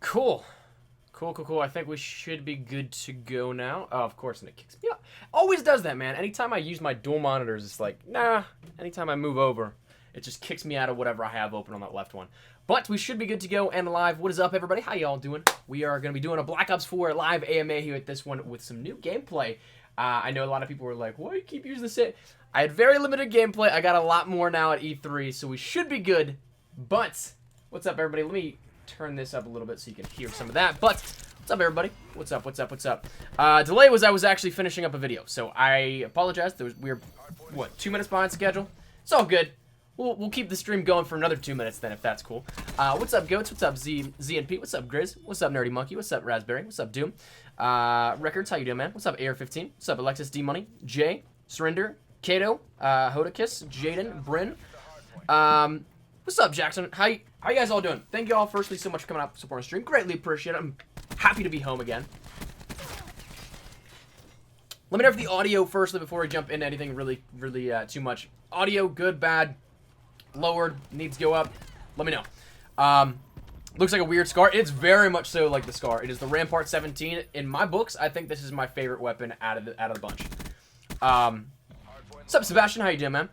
Cool. Cool. I think we should be good to go now. Oh, of course, and it kicks me up. Always does that, man. Anytime I use my dual monitors, it's like, nah. Anytime I move over, it just kicks me out of whatever I have open on that left one. But we should be good to go and live. What is up, everybody? How y'all doing? We are going to be doing a Black Ops 4 live AMA here at this one with some new gameplay. I know a lot of people were like, why do you keep using this? I had very limited gameplay. I got a lot more now at E3, so we should be good. But, what's up, everybody? Let me turn this up a little bit so you can hear some of that. But what's up, everybody? What's up? Delay was I was actually finishing up a video, so I apologize. We were what, 2 minutes behind schedule? It's all good. We'll keep the stream going for another 2 minutes then, if that's cool. What's up, Goats? What's up, Z and P? What's up, Grizz? What's up, Nerdy Monkey? What's up, Raspberry? What's up, Doom? Records, how you doing, man? What's up, AR15? What's up, Alexis D Money? Jay, Surrender, Kato, Hodakis, Jaden, Bryn. What's up, Jackson? How you guys all doing? Thank you all, firstly, so much for coming out and supporting the stream. Greatly appreciate it. I'm happy to be home again. Let me know if the audio, firstly, before we jump into anything really too much. Audio, good, bad, lowered, needs to go up. Let me know. Looks like a weird scar. It's very much so like the scar. It is the Rampart 17. In my books, I think this is my favorite weapon out of the bunch. What's up, Sebastian? How you doing, man?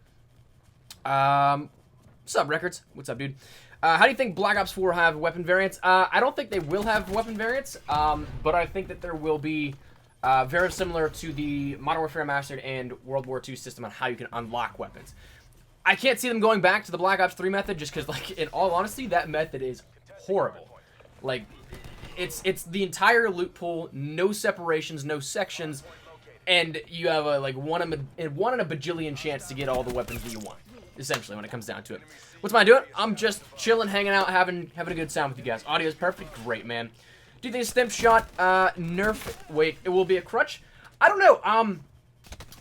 What's up, Records? What's up, dude? How do you think Black Ops 4 have weapon variants? I don't think they will have weapon variants, but I think that there will be very similar to the Modern Warfare Remastered and World War II system on how you can unlock weapons. I can't see them going back to the Black Ops 3 method just because, like, in all honesty, that method is horrible. Like, it's the entire loot pool, no separations, no sections, and you have a, like, one in a bajillion chance to get all the weapons that you want, essentially, when it comes down to it. What's mine doing? I'm just chilling, hanging out, having a good sound with you guys. Audio is perfect. Great, man. Do you think Stim shot nerf? Wait, it will be a crutch? I don't know.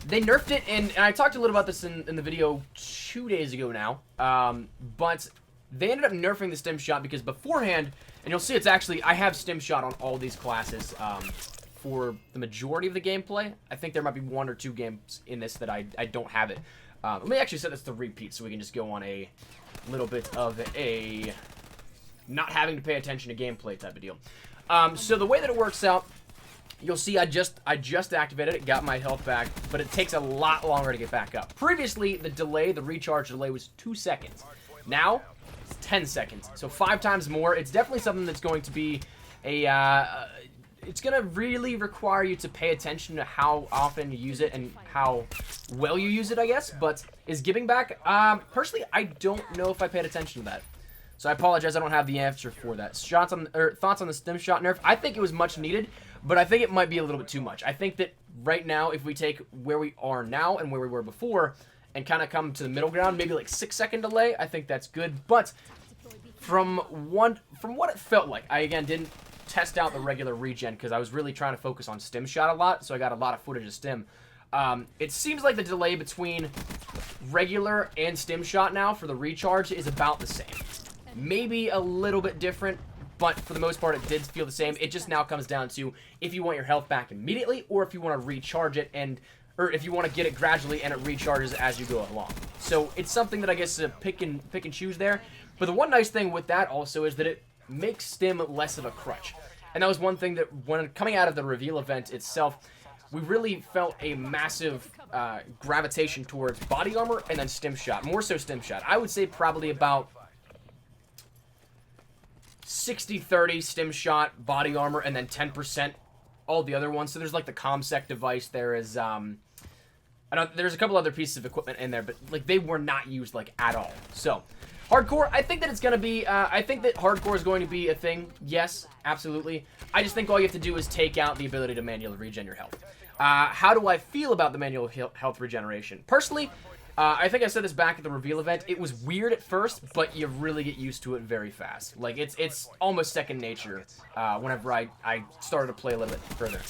They nerfed it, and I talked a little about this in the video 2 days ago now, but they ended up nerfing the Stim shot because beforehand, and you'll see it's actually, I have Stim shot on all these classes for the majority of the gameplay. I think there might be 1 or 2 games in this that I don't have it. Let me actually set this to repeat so we can just go on a little bit of a not having to pay attention to gameplay type of deal. So the way that it works out, you'll see I just activated it, got my health back, but it takes a lot longer to get back up. Previously, the recharge delay was 2 seconds. Now, it's 10 seconds, so 5 times more. It's definitely something that's going to be it's going to really require you to pay attention to how often you use it and how well you use it, I guess. But is giving back? Personally, I don't know if I paid attention to that. So I apologize, I don't have the answer for that. Thoughts on the Stim shot nerf? I think it was much needed, but I think it might be a little bit too much. I think that right now, if we take where we are now and where we were before and kind of come to the middle ground, maybe like 6-second delay, I think that's good. But from what it felt like, I again didn't test out the regular regen because I was really trying to focus on Stim shot a lot, so I got a lot of footage of Stim. It seems like the delay between regular and Stim shot now for the recharge is about the same. Maybe a little bit different, but for the most part, it did feel the same. It just now comes down to if you want your health back immediately, or if you want to recharge it, or if you want to get it gradually and it recharges as you go along. So it's something that I guess pick and choose there. But the one nice thing with that also is that it makes Stim less of a crutch. And that was one thing that when coming out of the reveal event itself, we really felt a massive gravitation towards body armor and then Stim shot. More so Stim shot. I would say probably about 60-30 Stim shot, body armor, and then 10% all the other ones. So there's like the ComSec device. There is there's a couple other pieces of equipment in there, but like they were not used like at all. So hardcore, I think that it's gonna be. I think that hardcore is going to be a thing. Yes, absolutely. I just think all you have to do is take out the ability to manually regen your health. How do I feel about the manual health regeneration? Personally, I think I said this back at the reveal event. It was weird at first, but you really get used to it very fast. Like, it's almost second nature whenever I started to play a little bit further.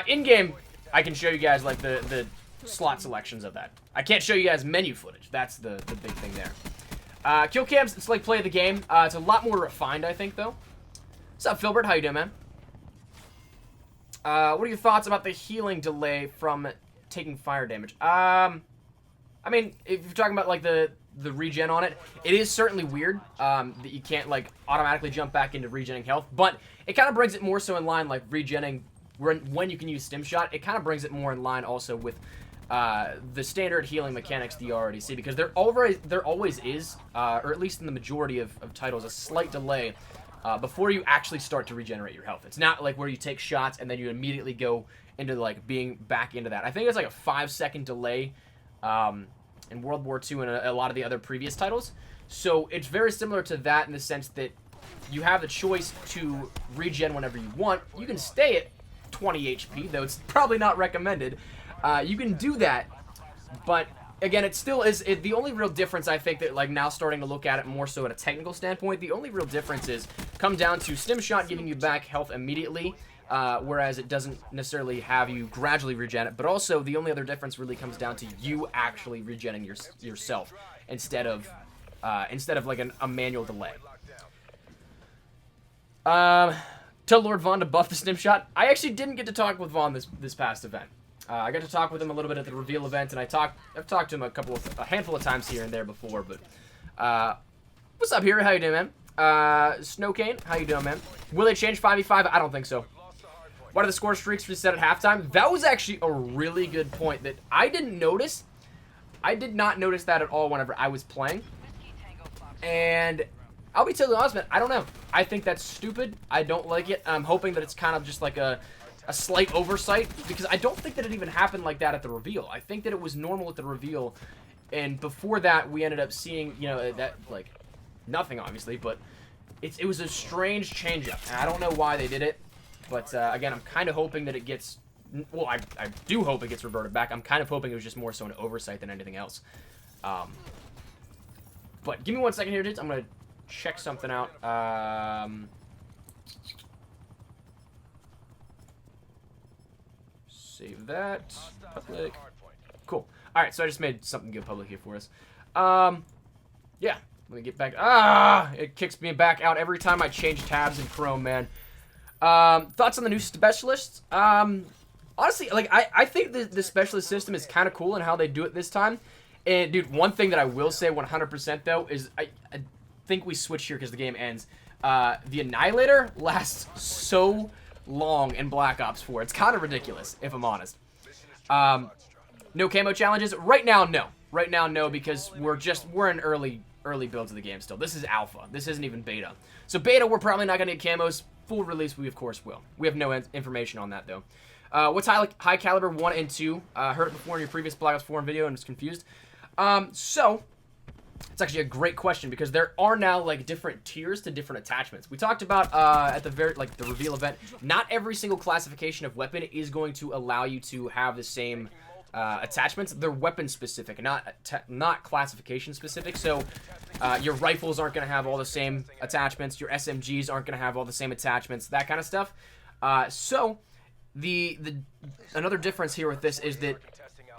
In-game, I can show you guys, like, the slot selections of that. I can't show you guys menu footage. That's the big thing there. Kill cams, it's like play the game. It's a lot more refined, I think, though. What's up, Filbert? How you doing, man? What are your thoughts about the healing delay from taking fire damage? I mean, if you're talking about like the the regen on it. It is certainly weird that you can't like automatically jump back into regenning health, but it kind of brings it more so in line like regenning when you can use stim shot. It kind of brings it more in line also with the standard healing mechanics that you already see, because there always is, or at least in the majority of titles, a slight delay before you actually start to regenerate your health. It's not like where you take shots and then you immediately go into like being back into that. I think it's like a 5-second delay in World War II and a lot of the other previous titles. So it's very similar to that in the sense that you have the choice to regen whenever you want. You can stay at 20 HP, though it's probably not recommended. You can do that, but again, it still is the only real difference. I think that like now starting to look at it more so at a technical standpoint, the only real difference is come down to stim shot giving you back health immediately, whereas it doesn't necessarily have you gradually regen it. But also the only other difference really comes down to you actually regenning yourself instead of like a manual delay. Tell Lord Vaughn to buff the stim shot. I actually didn't get to talk with Vaughn this past event. I got to talk with him a little bit at the reveal event, and I've talked to him a handful of times here and there before. But what's up, here? How you doing, man? Snowcane, how you doing, man? Will they change 5v5? I don't think so. Why do the score streaks reset at halftime? That was actually a really good point that I didn't notice. I did not notice that at all whenever I was playing. And I'll be totally honest, man, I don't know. I think that's stupid. I don't like it. I'm hoping that it's kind of just like a slight oversight, because I don't think that it even happened like that at the reveal. I think that it was normal at the reveal, and before that we ended up seeing, you know, that like nothing obviously, but it was a strange change up, and I don't know why they did it. But again, I'm kind of hoping that it gets, well, I do hope it gets reverted back. I'm kind of hoping it was just more so an oversight than anything else. But give me 1 second here, dudes. I'm gonna check something out. Save that. Public. Cool. Alright, so I just made something good public here for us. Yeah. Let me get back. It kicks me back out every time I change tabs in Chrome, man. Thoughts on the new specialists? Honestly, like, I think the specialist system is kind of cool and how they do it this time. And, dude, one thing that I will say 100% though is I think we switch here because the game ends. The Annihilator lasts so long in Black Ops 4. It's kind of ridiculous, if I'm honest. No camo challenges? Right now, no. Right now, no, because we're in early builds of the game still. This is alpha. This isn't even beta. So beta, we're probably not going to get camos. Full release, we of course will. We have no information on that, though. What's high caliber 1 and 2? Heard it before in your previous Black Ops 4 video and was confused. So it's actually a great question, because there are now like different tiers to different attachments. We talked about at the the reveal event, not every single classification of weapon is going to allow you to have the same attachments. They're weapon specific, not classification specific. So your rifles aren't going to have all the same attachments. Your SMGs aren't going to have all the same attachments. That kind of stuff. So another difference here with this is that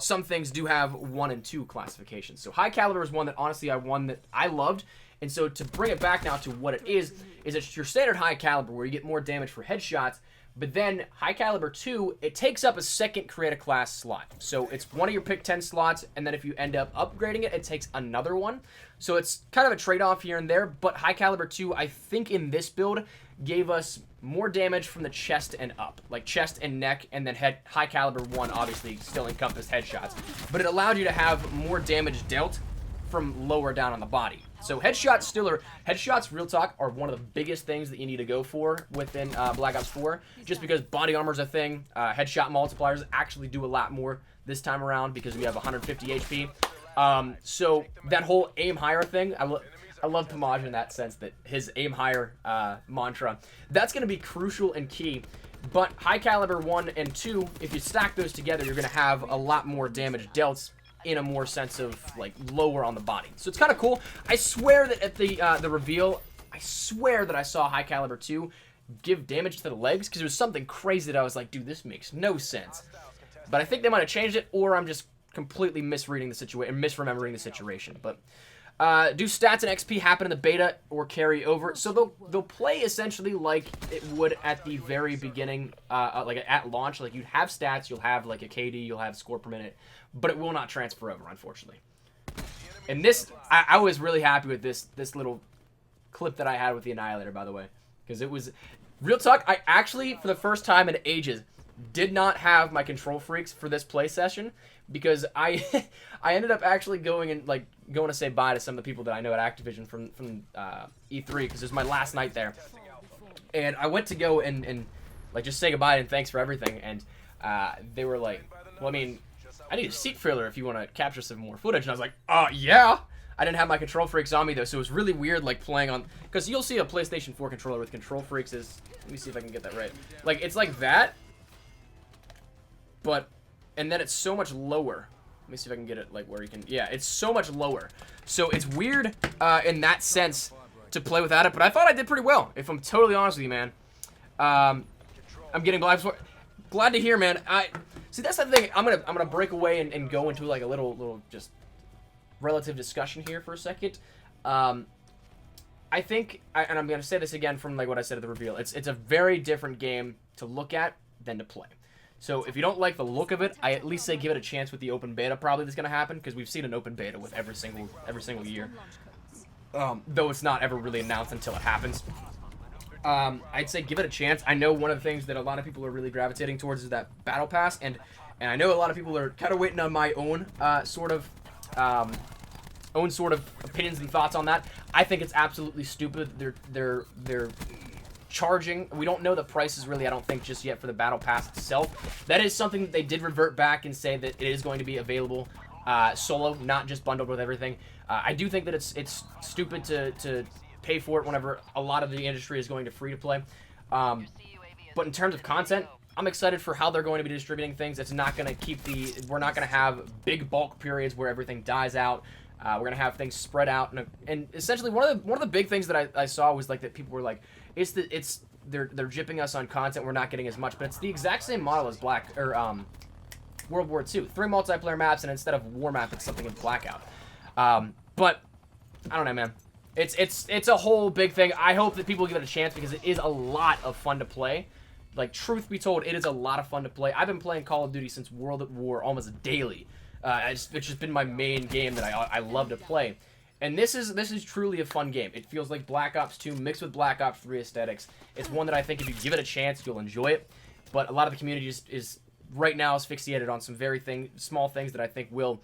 some things do have 1 and 2 classifications. So high caliber is one that honestly I loved. And so to bring it back now to what it is it's your standard high caliber where you get more damage for headshots. But then high caliber 2, it takes up a second create a class slot. So it's one of your pick 10 slots, and then if you end up upgrading it, it takes another one. So it's kind of a trade-off here and there, but high caliber 2, I think in this build, gave us more damage from the chest and up, like chest and neck, and then high caliber 1 obviously still encompassed headshots. But it allowed you to have more damage dealt from lower down on the body. So headshots, real talk, are one of the biggest things that you need to go for within Black Ops 4, just because body armor's a thing. Headshot multipliers actually do a lot more this time around because we have 150 HP. So that whole aim higher thing, I love Pomage in that sense, that his aim higher mantra, that's going to be crucial and key. But high caliber 1 and 2, if you stack those together, you're going to have a lot more damage dealt in a more sense of like lower on the body. So it's kind of cool. I swear that at the reveal, I swear that I saw high caliber 2 give damage to the legs, because it was something crazy that I was like, dude, this makes no sense. But I think they might have changed it, or I'm just completely misreading the situation and misremembering the situation. But do stats and XP happen in the beta or carry over? So they'll play essentially like it would at the very beginning, like at launch. Like you'd have stats, you'll have like a KD, you'll have score per minute, but it will not transfer over, unfortunately. And this, I was really happy with this little clip that I had with the Annihilator, by the way. Because it was, real talk, I actually, for the first time in ages, did not have my control freaks for this play session. Because I ended up actually going to say bye to some of the people that I know at Activision from E3. Because it was my last night there. And I went to go and like, just say goodbye and thanks for everything. And they were like, well, I mean, I need a seat filler if you want to capture some more footage. And I was like, yeah. I didn't have my control freaks on me, though, so it was really weird, like, playing on... Because you'll see a PlayStation 4 controller with control freaks is... Let me see if I can get that right. Like, it's like that, but... And then it's so much lower. Let me see if I can get it, like, where you can... Yeah, it's so much lower. So it's weird in that sense to play without it, but I thought I did pretty well, if I'm totally honest with you, man. I'm getting glad to hear, man. See, that's the thing. I'm gonna break away and go into, like, a little just... relative discussion here for a second. I think, and I'm going to say this again from like what I said at the reveal, it's a very different game to look at than to play. So if you don't like the look of it, I at least say give it a chance with the open beta probably that's going to happen, because we've seen an open beta with every single year. Though it's not ever really announced until it happens. I'd say give it a chance. I know one of the things that a lot of people are really gravitating towards is that battle pass, and I know a lot of people are kind of waiting on my own sort of opinions and thoughts on that. I think it's absolutely stupid. They're charging. We don't know the prices really, I don't think, just yet for the battle pass itself. That is something that they did revert back and say that it is going to be available solo, not just bundled with everything. I do think that it's stupid to pay for it whenever a lot of the industry is going to free to play. But in terms of content, I'm excited for how they're going to be distributing things. It's not going to keep we're not going to have big bulk periods where everything dies out. We're going to have things spread out. And essentially one of the big things that I saw was like that people were like, they're gypping us on content. We're not getting as much, but it's the exact same model as World War II. 3 multiplayer maps, and instead of war map, it's something in Blackout. But I don't know, man. It's a whole big thing. I hope that people give it a chance because it is a lot of fun to play. Like, truth be told, it is a lot of fun to play. I've been playing Call of Duty since World at War almost daily. It's just been my main game that I love to play. And this is truly a fun game. It feels like Black Ops 2 mixed with Black Ops 3 aesthetics. It's one that I think if you give it a chance, you'll enjoy it. But a lot of the community is right now is fixated on some very small things that I think will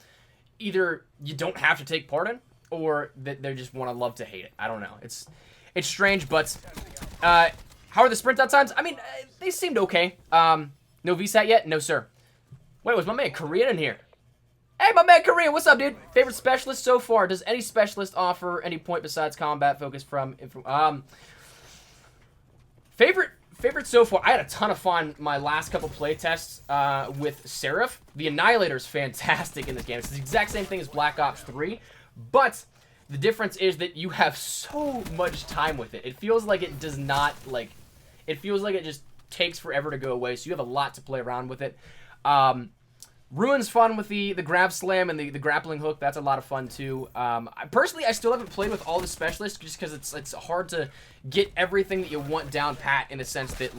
either you don't have to take part in, or that they just want to love to hate it. I don't know. It's strange, but how are the sprint out times? I mean, they seemed okay. No VSAT yet? No, sir. Wait, was my man Korean in here? Hey, my man Korean, what's up, dude? Favorite specialist so far? Does any specialist offer any point besides combat focus from favorite so far? I had a ton of fun my last couple playtests with Seraph. The Annihilator's fantastic in this game. It's the exact same thing as Black Ops 3, but the difference is that you have so much time with it. It feels like it does not, like, it feels like it just takes forever to go away, so you have a lot to play around with it. Ruin's fun with the grab slam and the grappling hook. That's a lot of fun too. Personally, I still haven't played with all the specialists just because it's hard to get everything that you want down pat in the sense that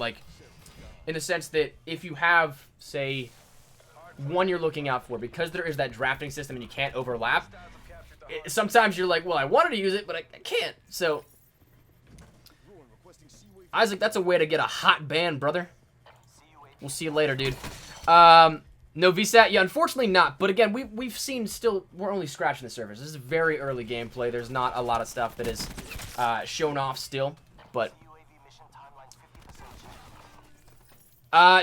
if you have, say, one you're looking out for, because there is that drafting system and you can't overlap, sometimes you're like, well, I wanted to use it, but I can't. So, Isaac, that's a way to get a hot ban, brother. We'll see you later, dude. No VSAT? Yeah, unfortunately not. But again, we've seen we're only scratching the surface. This is very early gameplay. There's not a lot of stuff that is shown off still. But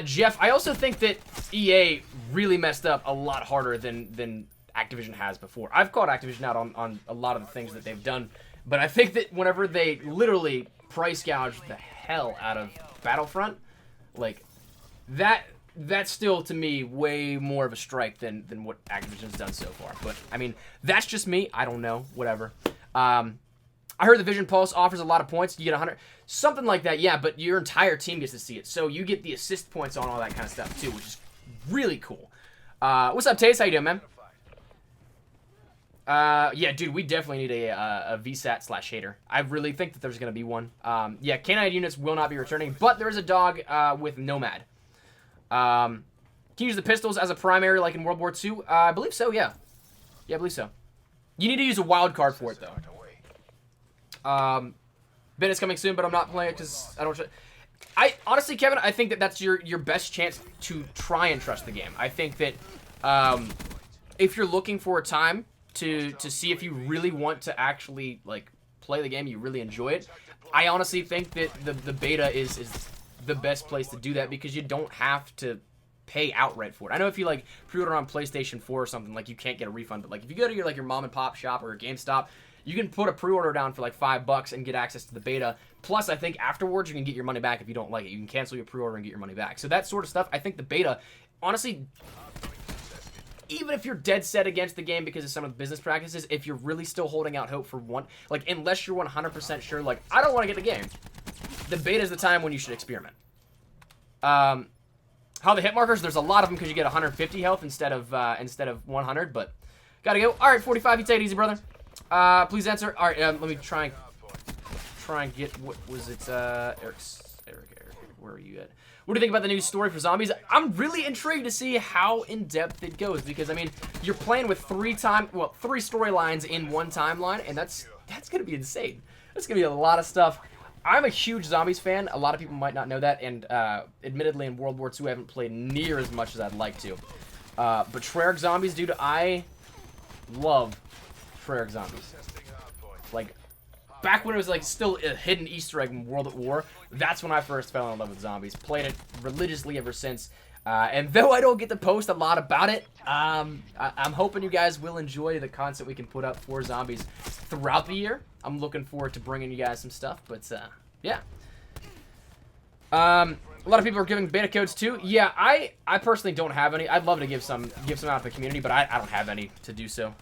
Jeff, I also think that EA really messed up a lot harder than Activision has before. I've called Activision out on a lot of the things that they've done, but I think that whenever they literally price gouged the hell out of Battlefront, like, that's still, to me, way more of a strike than what Activision's done so far. But, I mean, that's just me. I don't know. Whatever. I heard the Vision Pulse offers a lot of points. You get 100. Something like that, yeah, but your entire team gets to see it. So you get the assist points on all that kind of stuff, too, which is really cool. What's up, Taze? How you doing, man? Yeah, dude, we definitely need a VSAT/hater. I really think that there's going to be one. Yeah, K9 units will not be returning, but there is a dog with Nomad. Can you use the pistols as a primary like in World War II? I believe so, yeah. Yeah, I believe so. You need to use a wild card for it, though. Ben is coming soon, but I'm not playing it because I don't... honestly, Kevin, I think that that's your best chance to try and trust the game. I think that if you're looking for a time to see if you really want to actually, like, play the game, you really enjoy it, I honestly think that the beta is the best place to do that because you don't have to pay outright for it. I know if you, like, pre-order on PlayStation 4 or something, like, you can't get a refund, but, like, if you go to your mom and pop shop or a GameStop, you can put a pre-order down for like $5 and get access to the beta. Plus, I think afterwards you can get your money back if you don't like it. You can cancel your pre-order and get your money back. So that sort of stuff, I think the beta, honestly, even if you're dead set against the game because of some of the business practices, if you're really still holding out hope for one, like, unless you're 100% sure, like, I don't want to get the game, the beta is the time when you should experiment. How the hit markers, there's a lot of them because you get 150 health instead of 100, but gotta go. All right, 45, you take it easy, brother. Please answer. All right, let me try and get, what was it, Eric, where are you at? What do you think about the new story for zombies? I'm really intrigued to see how in-depth it goes because, I mean, you're playing with three storylines in one timeline, and that's gonna be insane. That's gonna be a lot of stuff. I'm a huge zombies fan. A lot of people might not know that, and admittedly, in World War II, I haven't played near as much as I'd like to. But Treyarch zombies, dude, I love Treyarch zombies. Like, back when it was like still a hidden Easter egg in World at War, that's when I first fell in love with zombies. Played it religiously ever since. And though I don't get to post a lot about it, I'm hoping you guys will enjoy the content we can put up for zombies throughout the year. I'm looking forward to bringing you guys some stuff, but yeah. A lot of people are giving beta codes too. Yeah, I personally don't have any. I'd love to give some out to the community, but I don't have any to do so.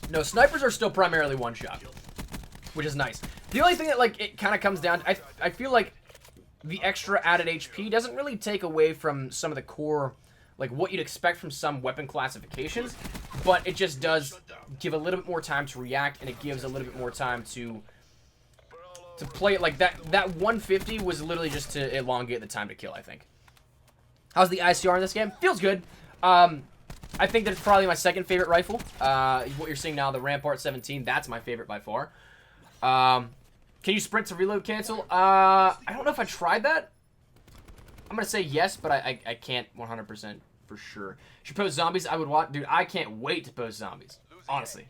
No, snipers are still primarily one shot, which is nice. The only thing that, like, it kind of comes down to, I feel like the extra added HP doesn't really take away from some of the core, like, what you'd expect from some weapon classifications, but it just does give a little bit more time to react, and it gives a little bit more time to play it. Like, that 150 was literally just to elongate the time to kill, I think. How's the ICR in this game? Feels good. I think that's probably my second favorite rifle. What you're seeing now, the Rampart 17, that's my favorite by far. Can you sprint to reload cancel? I don't know if I tried that. I'm going to say yes, but I can't 100% for sure. Should post zombies, I would want... Dude, I can't wait to post zombies. Honestly.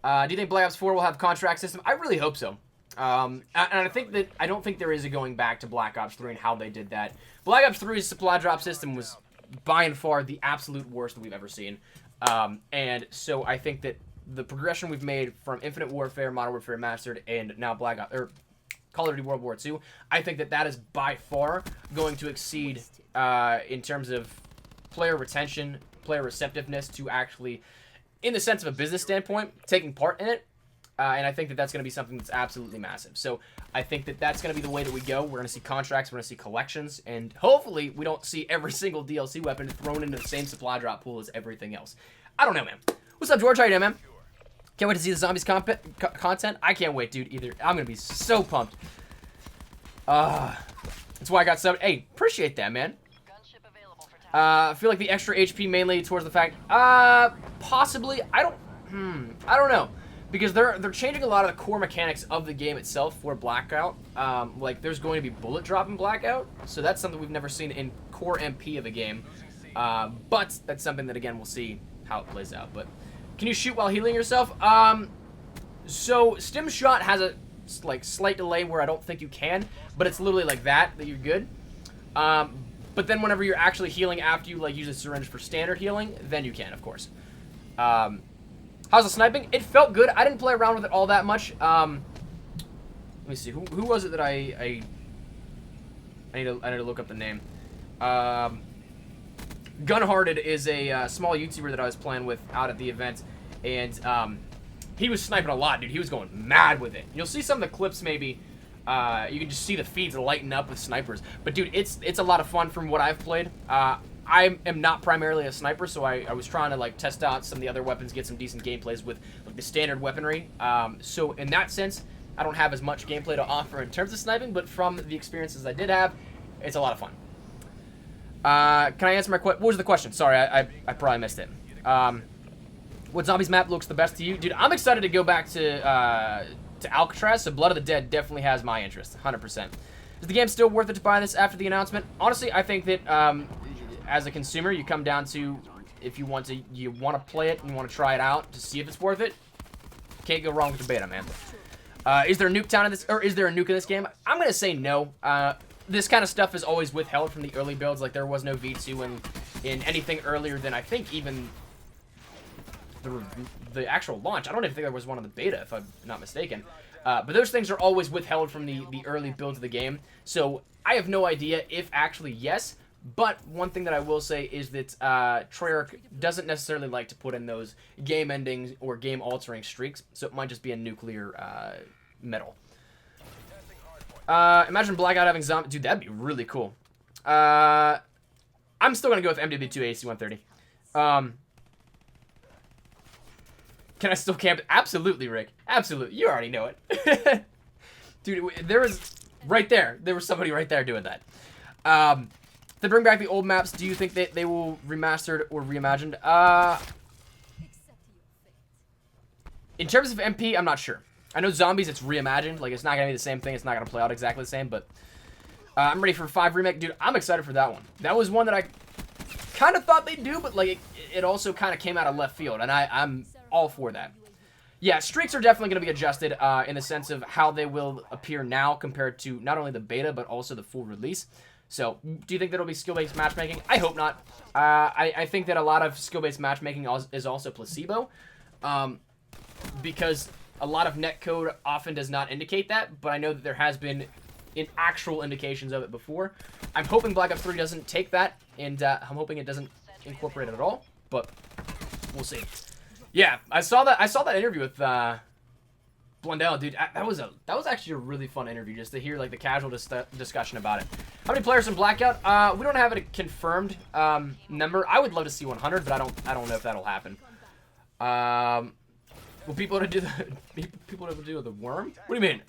Do you think Black Ops 4 will have contract system? I really hope so. And I think that... I don't think there is a going back to Black Ops 3 and how they did that. Black Ops 3's supply drop system was by and far the absolute worst that we've ever seen. And so I think that the progression we've made from Infinite Warfare, Modern Warfare Remastered, and now Black Ops, or Call of Duty World War II, I think that that is by far going to exceed in terms of player retention, player receptiveness to actually, in the sense of a business standpoint, taking part in it. And I think that that's going to be something that's absolutely massive. So I think that that's going to be the way that we go. We're going to see contracts, we're going to see collections, and hopefully we don't see every single DLC weapon thrown into the same supply drop pool as everything else. I don't know, man. What's up, George? How you doing, man? Can't wait to see the zombies content. I can't wait, dude, either. I'm going to be so pumped. That's why I got subbed. Hey, appreciate that, man. I feel like the extra HP mainly towards the fact... possibly. I don't know. Because they're changing a lot of the core mechanics of the game itself for Blackout. Like, there's going to be bullet drop in Blackout. So that's something we've never seen in core MP of the game. But that's something that, again, we'll see how it plays out. But can you shoot while healing yourself? So Stim shot has a slight delay where I don't think you can. But it's literally like that you're good. But then whenever you're actually healing after you, like, use a syringe for standard healing, then you can, of course. How's the sniping? It felt good. I didn't play around with it all that much. Let me see. Who was it that I need to look up the name. Gunhearted is a small YouTuber that I was playing with out at the event, and he was sniping a lot, dude. He was going mad with it. You'll see some of the clips maybe. You can just see the feeds lighten up with snipers. But dude, it's a lot of fun from what I've played. I am not primarily a sniper, so I was trying to, like, test out some of the other weapons, get some decent gameplays with, like, the standard weaponry. So in that sense, I don't have as much gameplay to offer in terms of sniping, but from the experiences I did have, it's a lot of fun. Can I answer my question? What was the question? Sorry, I probably missed it. What zombies map looks the best to you? Dude, I'm excited to go back to Alcatraz, so Blood of the Dead definitely has my interest, 100%. Is the game still worth it to buy this after the announcement? Honestly, I think that as a consumer, you come down to if you want to play it and you want to try it out to see if it's worth it. Can't go wrong with the beta, man. Is there a nuke town in this, or is there a nuke in this game? I'm gonna say no. This kind of stuff is always withheld from the early builds. Like there was no V2 in anything earlier than I think even the actual launch. I don't even think there was one on the beta, if I'm not mistaken. But those things are always withheld from the early builds of the game. So I have no idea if actually yes. But one thing that I will say is that Treyarch doesn't necessarily like to put in those game-ending or game-altering streaks, so it might just be a nuclear medal. Imagine Blackout having zombie. Dude, that'd be really cool. I'm still gonna go with MW2 AC-130. Can I still camp? Absolutely, Rick. Absolutely. You already know it. Dude, there was right there. There was somebody right there doing that. If they bring back the old maps, do you think that they will remastered or reimagined? In terms of MP, I'm not sure. I know zombies, it's reimagined. Like, it's not going to be the same thing. It's not going to play out exactly the same, but I'm ready for 5 Remake. Dude, I'm excited for that one. That was one that I kind of thought they'd do, but, like, it also kind of came out of left field, and I'm all for that. Yeah, streaks are definitely going to be adjusted in the sense of how they will appear now compared to not only the beta, but also the full release. So, do you think that'll be skill-based matchmaking? I hope not. I think that a lot of skill-based matchmaking is also placebo, because a lot of netcode often does not indicate that, but I know that there has been actual indications of it before. I'm hoping Black Ops 3 doesn't take that, and I'm hoping it doesn't incorporate it at all, but we'll see. Yeah, I saw that interview with Blundell, dude. That was actually a really fun interview, just to hear like the casual discussion about it. How many players in Blackout? We don't have a confirmed number. I would love to see 100, but I don't know if that'll happen. Will people to do the worm? What do you mean?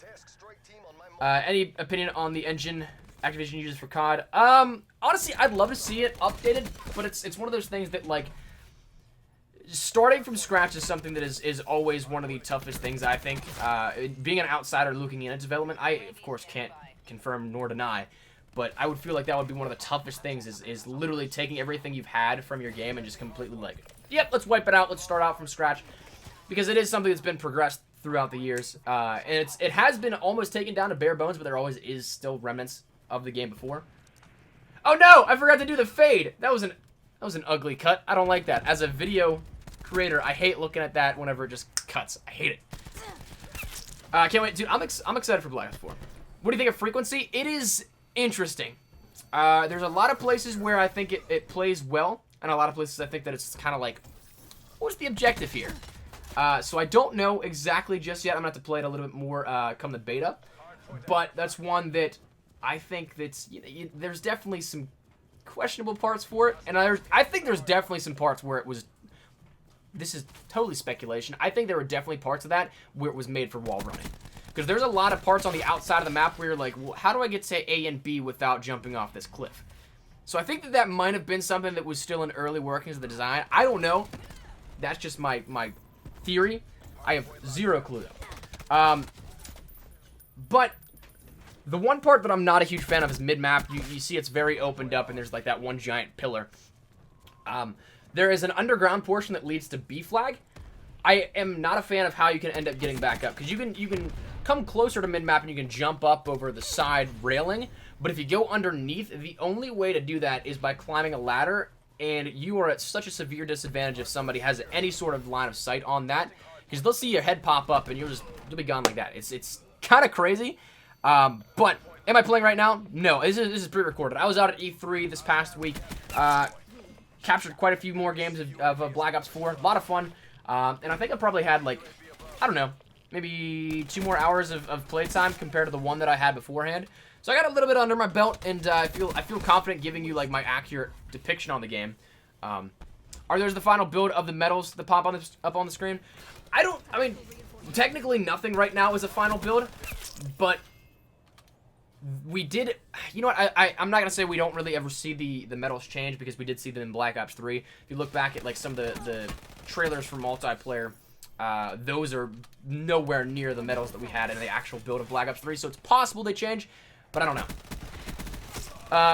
Any opinion on the engine Activision uses for COD? Honestly, I'd love to see it updated, but it's one of those things that like starting from scratch is something that is always one of the toughest things, I think. Being an outsider looking in at development, I of course can't confirm nor deny, but I would feel like that would be one of the toughest things is literally taking everything you've had from your game and just completely like, yep, let's wipe it out, let's start out from scratch. Because it is something that's been progressed throughout the years. And it has been almost taken down to bare bones, but there always is still remnants of the game before. Oh no! I forgot to do the fade! That was an ugly cut. I don't like that. As a video creator, I hate looking at that whenever it just cuts. I hate it. I can't wait. Dude, I'm excited for Blackout 4. What do you think of frequency? It is interesting. There's a lot of places where I think it plays well, and a lot of places I think that it's kind of like, what's the objective here? So I don't know exactly just yet. I'm going to have to play it a little bit more come the beta. But that's one that I think that's, there's definitely some questionable parts for it. And I think there's definitely some parts where it was, this is totally speculation. I think there were definitely parts of that where it was made for wall running. Because there's a lot of parts on the outside of the map where you're like, well, how do I get to A and B without jumping off this cliff? So I think that might have been something that was still in early workings of the design. I don't know. That's just my theory. I have zero clue though. But the one part that I'm not a huge fan of is mid-map. You see it's very opened up and there's like that one giant pillar. There is an underground portion that leads to B flag. I am not a fan of how you can end up getting back up, because you can come closer to mid-map and you can jump up over the side railing, but if you go underneath, the only way to do that is by climbing a ladder, and you are at such a severe disadvantage if somebody has any sort of line of sight on that, because they'll see your head pop up and you'll be gone like that. It's kind of crazy. But am I playing right now? No, this is pre-recorded. I was out at E3 this past week. Captured quite a few more games of Black Ops 4. A lot of fun. And I think I probably had like, I don't know, maybe 2 more hours of playtime compared to the one that I had beforehand. So I got a little bit under my belt, and I feel confident giving you like my accurate depiction on the game. Are there the final build of the medals that pop up on the screen? I mean, technically nothing right now is a final build, but we did, you know what, I'm not going to say we don't really ever see the medals change, because we did see them in Black Ops 3. If you look back at, like, some of the trailers for multiplayer, those are nowhere near the medals that we had in the actual build of Black Ops 3, so it's possible they change, but I don't know.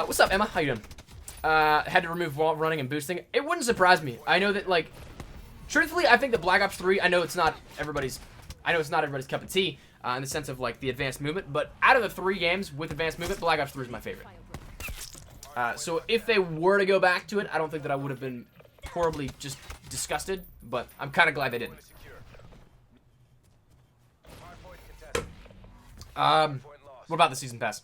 What's up, Emma? How you doing? Had to remove wall running and boosting. It wouldn't surprise me. I know that, like, truthfully, I think that Black Ops 3, I know it's not everybody's cup of tea, in the sense of, like, the advanced movement, but out of the 3 games with advanced movement, Black Ops 3 is my favorite. So if they were to go back to it, I don't think that I would have been horribly just disgusted, but I'm kind of glad they didn't. What about the season pass?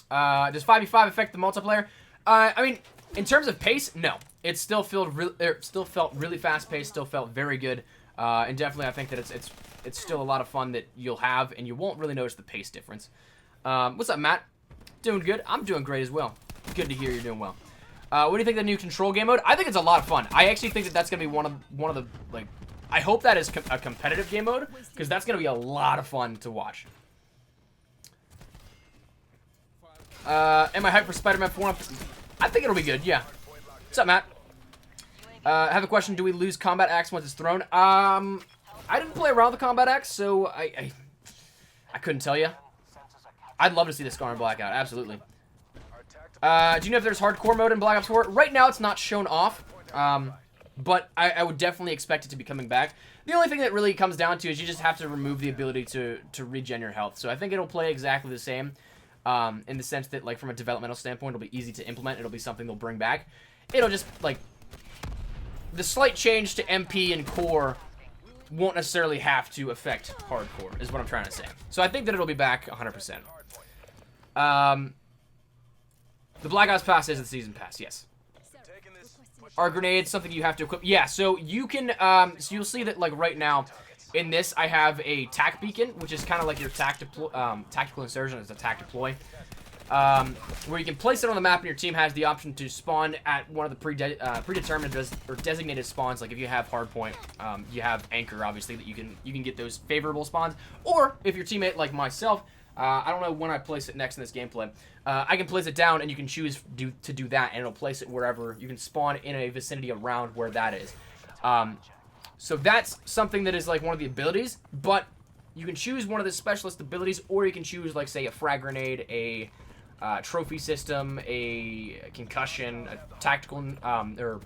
Does 5v5 affect the multiplayer? I mean, in terms of pace, no. It still felt really fast paced, still felt very good, and definitely I think that it's still a lot of fun that you'll have, and you won't really notice the pace difference. What's up, Matt? Doing good? I'm doing great as well. Good to hear you're doing well. What do you think of the new control game mode? I think it's a lot of fun. I actually think that that's gonna be one of the, like, I hope that is a competitive game mode, because that's gonna be a lot of fun to watch. Am I hyped for Spider-Man 4? I think it'll be good, yeah. What's up, Matt? I have a question. Do we lose Combat Axe once it's thrown? I didn't play around with the Combat Axe, so I couldn't tell you. I'd love to see the Scar in Blackout, absolutely. Do you know if there's hardcore mode in Black Ops 4? Right now, it's not shown off, but I would definitely expect it to be coming back. The only thing that really comes down to is you just have to remove the ability to regen your health. So I think it'll play exactly the same. In the sense that, like, from a developmental standpoint, it'll be easy to implement. It'll be something they'll bring back. It'll just, like, the slight change to MP and core won't necessarily have to affect hardcore, is what I'm trying to say. So I think that it'll be back 100%. The Black Ops Pass is the season pass, yes. Are grenades something you have to equip? Yeah, so you can, so you'll see that, like, right now, in this, I have a tac beacon, which is kind of like your tactical insertion as a tac deploy, where you can place it on the map, and your team has the option to spawn at one of the predetermined or designated spawns. Like if you have hardpoint, you have anchor, obviously, that you can get those favorable spawns. Or if your teammate, like myself, I don't know when I place it next in this gameplay, I can place it down, and you can choose to do that, and it'll place it wherever you can spawn in a vicinity around where that is. So that's something that is like one of the abilities, but you can choose one of the specialist abilities, or you can choose, like, say, a frag grenade, a trophy system, a concussion, a tactical or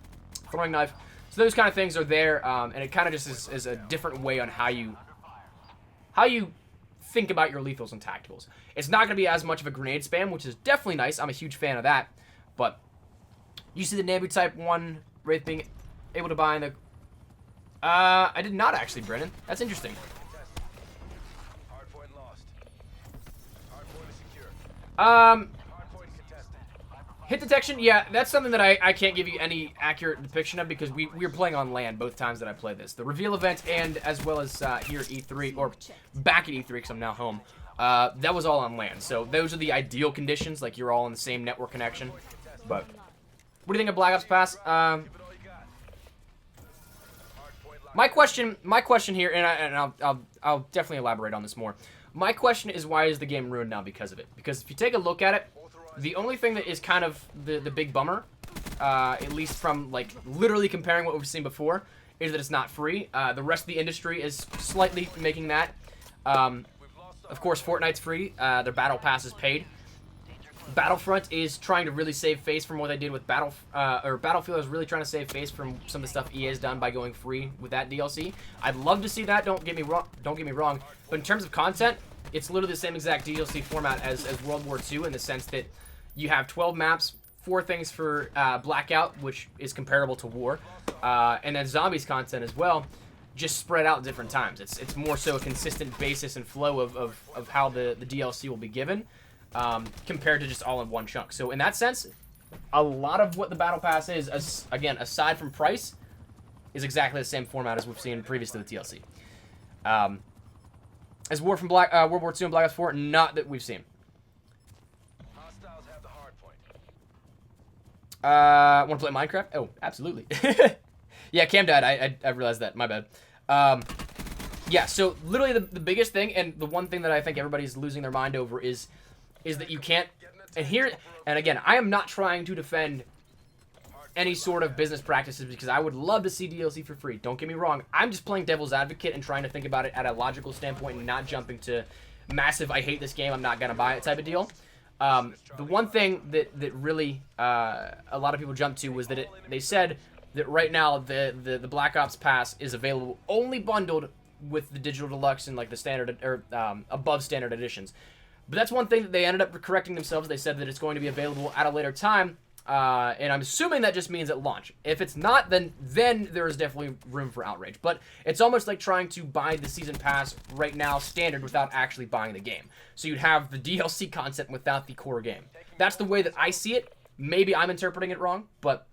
throwing knife. So those kind of things are there, and it kind of just is a different way on how you think about your lethals and tacticals. It's not going to be as much of a grenade spam, which is definitely nice. I'm a huge fan of that. But you see the Nabu Type 1 Wraith being able to buy in the... I did not actually, Brennan. That's interesting. Hit detection, yeah, that's something that I can't give you any accurate depiction of, because we were playing on land both times that I played this. The reveal event, and as well as here at E3, or back at E3 because I'm now home, that was all on land. So those are the ideal conditions, like you're all in the same network connection. But what do you think of Black Ops Pass? My question here, and I'll definitely elaborate on this more. My question is, why is the game ruined now because of it? Because if you take a look at it, the only thing that is kind of the big bummer, at least from, like, literally comparing what we've seen before, is that it's not free. The rest of the industry is slightly making that. Of course, Fortnite's free. Their Battle Pass is paid. Battlefront is trying to really save face from what they did with Battlefield is really trying to save face from some of the stuff EA has done by going free with that DLC. I'd love to see that. Don't get me wrong. But in terms of content, it's literally the same exact DLC format as World War II, in the sense that you have 12 maps, 4 things for Blackout, which is comparable to War, and then Zombies content as well, just spread out at different times. It's more so a consistent basis and flow of how the DLC will be given, compared to just all in one chunk. So in that sense, a lot of what the Battle Pass is, again, aside from price, is exactly the same format as we've seen previous to the DLC. As World War II and Black Ops 4, not that we've seen. Want to play Minecraft? Oh, absolutely. Yeah, Cam died. I realized that. My bad. Yeah, so literally the biggest thing, and the one thing that I think everybody's losing their mind over is that you can't, and again, I am not trying to defend any sort of business practices because I would love to see DLC for free. Don't get me wrong. I'm just playing devil's advocate and trying to think about it at a logical standpoint and not jumping to massive, I hate this game, I'm not going to buy it type of deal. The one thing that really a lot of people jumped to was that they said that right now the Black Ops Pass is available only bundled with the Digital Deluxe and like the standard or above standard editions. But that's one thing that they ended up correcting themselves. They said that it's going to be available at a later time. And I'm assuming that just means at launch. If it's not, then there is definitely room for Outrage. But it's almost like trying to buy the Season Pass right now standard without actually buying the game. So you'd have the DLC content without the core game. That's the way that I see it. Maybe I'm interpreting it wrong, but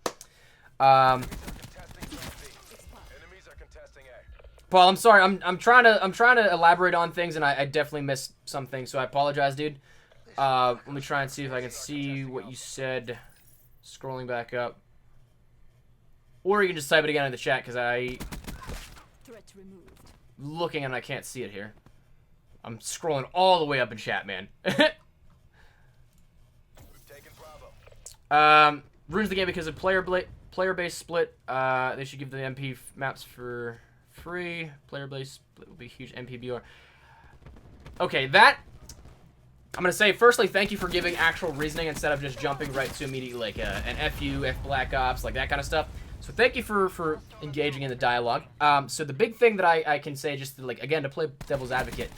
Paul, I'm sorry. I'm trying to elaborate on things, and I definitely missed some things, so I apologize, dude. Let me try and see if I can see what you said. Scrolling back up. Or you can just type it again in the chat, because looking and I can't see it here. I'm scrolling all the way up in chat, man. Ruins the game because of player-based split. They should give the MP maps for free. Player-based split will be huge. MPBR. Okay, that... I'm going to say, firstly, thank you for giving actual reasoning instead of just jumping right to immediately, like, an FU, F Black Ops, like that kind of stuff. So thank you for engaging in the dialogue. So the big thing that I can say, just to, like, again, to play devil's advocate,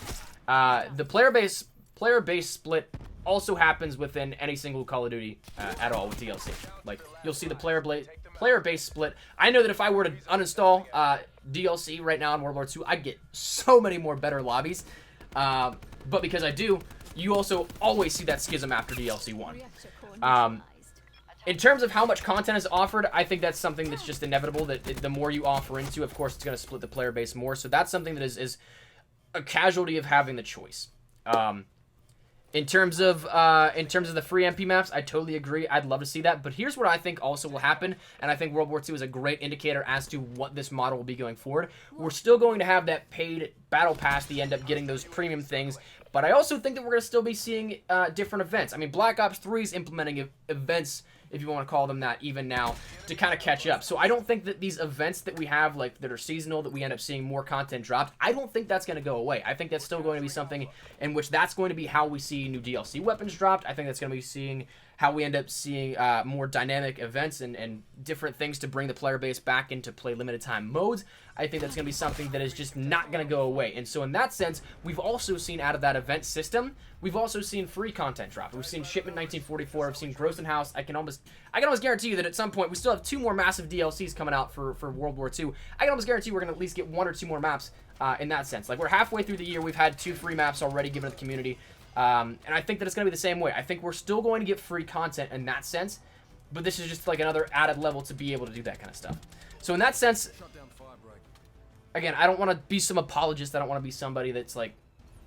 the player-based split also happens within any single Call of Duty at all with DLC. Like, you'll see the player-based split. I know that if I were to uninstall DLC right now in World War II, I'd get so many more better lobbies. But because I do, you also always see that schism after DLC 1. In terms of how much content is offered, I think that's something that's just inevitable, that the more you offer into, of course, it's going to split the player base more. So that's something that is a casualty of having the choice. In terms of the free MP maps, I totally agree. I'd love to see that. But here's what I think also will happen, and I think World War II is a great indicator as to what this model will be going forward. We're still going to have that paid battle pass that you end up getting those premium things, but I also think that we're going to still be seeing different events. I mean, Black Ops 3 is implementing events, if you want to call them that, even now, to kind of catch up. So I don't think that these events that we have, like, that are seasonal, that we end up seeing more content dropped, I don't think that's going to go away. I think that's still going to be something in which that's going to be how we see new DLC weapons dropped. I think that's going to be seeing how we end up seeing more dynamic events and different things to bring the player base back into play limited time modes. I think that's going to be something that is just not going to go away. And so in that sense, we've also seen out of that event system, we've also seen free content drop. We've seen Shipment 1944, we've seen Gross and House. I can almost guarantee you that at some point, we still have 2 more massive DLCs coming out for World War II. I can almost guarantee we're going to at least get 1 or 2 more maps in that sense. Like, we're halfway through the year, we've had 2 free maps already given to the community. And I think that it's going to be the same way. I think we're still going to get free content in that sense, but this is just like another added level to be able to do that kind of stuff. So in that sense, again, I don't want to be some apologist. I don't want to be somebody that's like,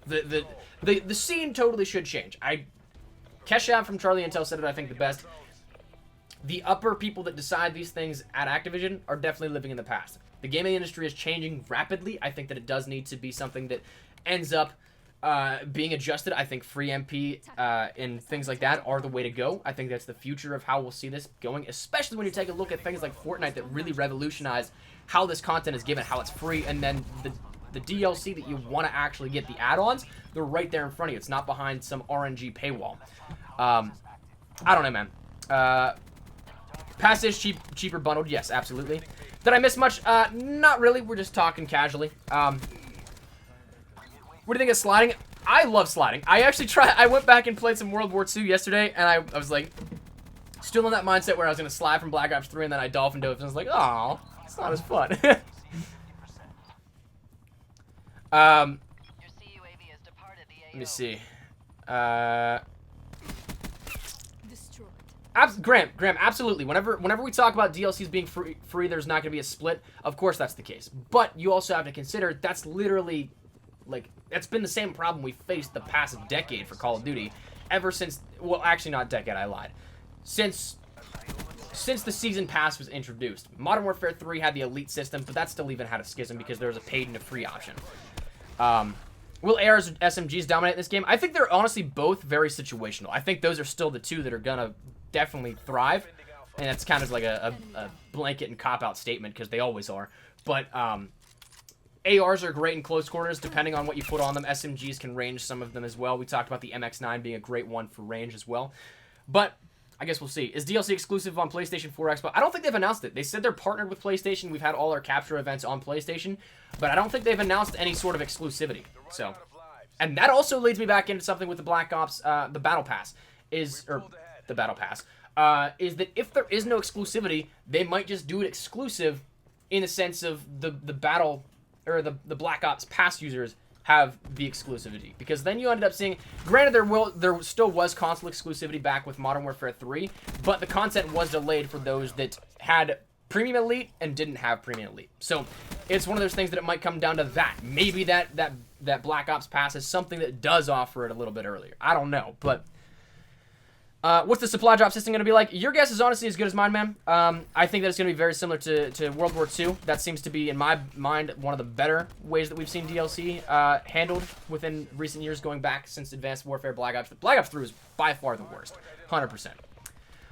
the scene totally should change. Keshav from Charlie Intel said it, I think, the best. The upper people that decide these things at Activision are definitely living in the past. The gaming industry is changing rapidly. I think that it does need to be something that ends up being adjusted. I think free MP and things like that are the way to go. I think that's the future of how we'll see this going, especially when you take a look at things like Fortnite that really revolutionized how this content is given, how it's free, and then the DLC that you want to actually get, the add-ons, they're right there in front of you. It's not behind some RNG paywall. I don't know, man. Pass is cheaper bundled. Yes, absolutely. Did I miss much? Not really. We're just talking casually. What do you think of sliding? I love sliding. I went back and played some World War II yesterday, and I was like, still in that mindset where I was going to slide from Black Ops 3, and then I dolphin dove, and I was like, oh, it's not as fun. Let me see. Graham, absolutely. Whenever we talk about DLCs being free, there's not going to be a split. Of course, that's the case. But you also have to consider that's literally, like, that's been the same problem we faced the past decade for Call of Duty. Ever since, well, actually not decade, I lied. Since the Season Pass was introduced. Modern Warfare 3 had the Elite system, but that still even had a schism because there was a paid and a free option. Will ARs or SMGs dominate this game? I think they're honestly both very situational. I think those are still the two that are gonna definitely thrive, and that's kind of like a blanket and cop-out statement because they always are. But ARs are great in close quarters depending on what you put on them. SMGs can range some of them as well. We talked about the MX-9 being a great one for range as well. But I guess we'll see. Is DLC exclusive on PlayStation 4 Xbox? I don't think they've announced it. They said they're partnered with PlayStation. We've had all our capture events on PlayStation, but I don't think they've announced any sort of exclusivity. So, and that also leads me back into something with the Black Ops, the Battle Pass is that if there is no exclusivity, they might just do it exclusive in the sense of the battle or the Black Ops Pass users have the exclusivity, because then you ended up seeing, granted there still was console exclusivity back with Modern Warfare 3, but the content was delayed for those that had Premium Elite and didn't have Premium Elite. So it's one of those things that it might come down to that. Maybe that Black Ops Pass is something that does offer it a little bit earlier. I don't know, but what's the supply drop system going to be like? Your guess is honestly as good as mine, man. I think that it's going to be very similar to World War II. That seems to be, in my mind, one of the better ways that we've seen DLC handled within recent years, going back since Advanced Warfare Black Ops. Black Ops 3 was by far the worst, 100%.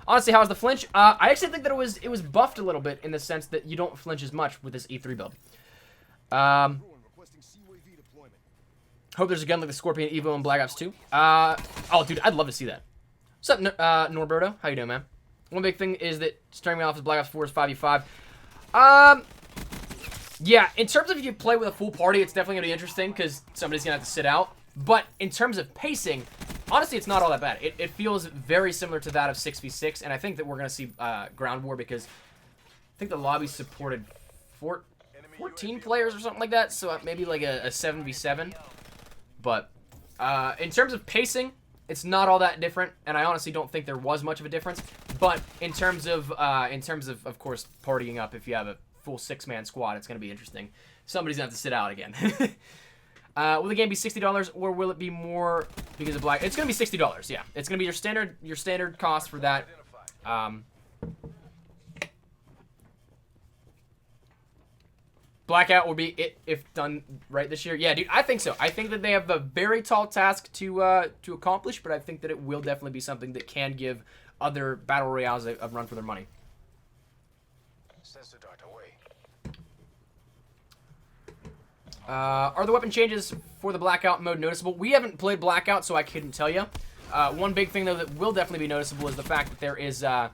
Honestly, how's the flinch? I actually think that it was buffed a little bit in the sense that you don't flinch as much with this E3 build. Hope there's a gun like the Scorpion Evo in Black Ops 2. Oh, dude, I'd love to see that. What's up, Norberto? How you doing, man? One big thing is that starting me off as Black Ops 4 is 5v5. Yeah, in terms of if you play with a full party, it's definitely going to be interesting because somebody's going to have to sit out. But in terms of pacing, honestly, it's not all that bad. It feels very similar to that of 6v6, and I think that we're going to see Ground War because I think the lobby supported 14 players or something like that, so maybe like a 7v7. But in terms of pacing, it's not all that different, and I honestly don't think there was much of a difference. But in terms of course, partying up, if you have a full 6-man squad, it's going to be interesting. Somebody's going to have to sit out again. Will the game be $60, or will it be more because of Black? It's going to be $60, yeah. It's going to be your standard cost for that. Blackout will be it if done right this year. Yeah, dude, I think so. I think that they have a very tall task to accomplish, but I think that it will definitely be something that can give other battle royales a run for their money. Are the weapon changes for the Blackout mode noticeable? We haven't played Blackout, so I couldn't tell you. One big thing though that will definitely be noticeable is the fact that there's going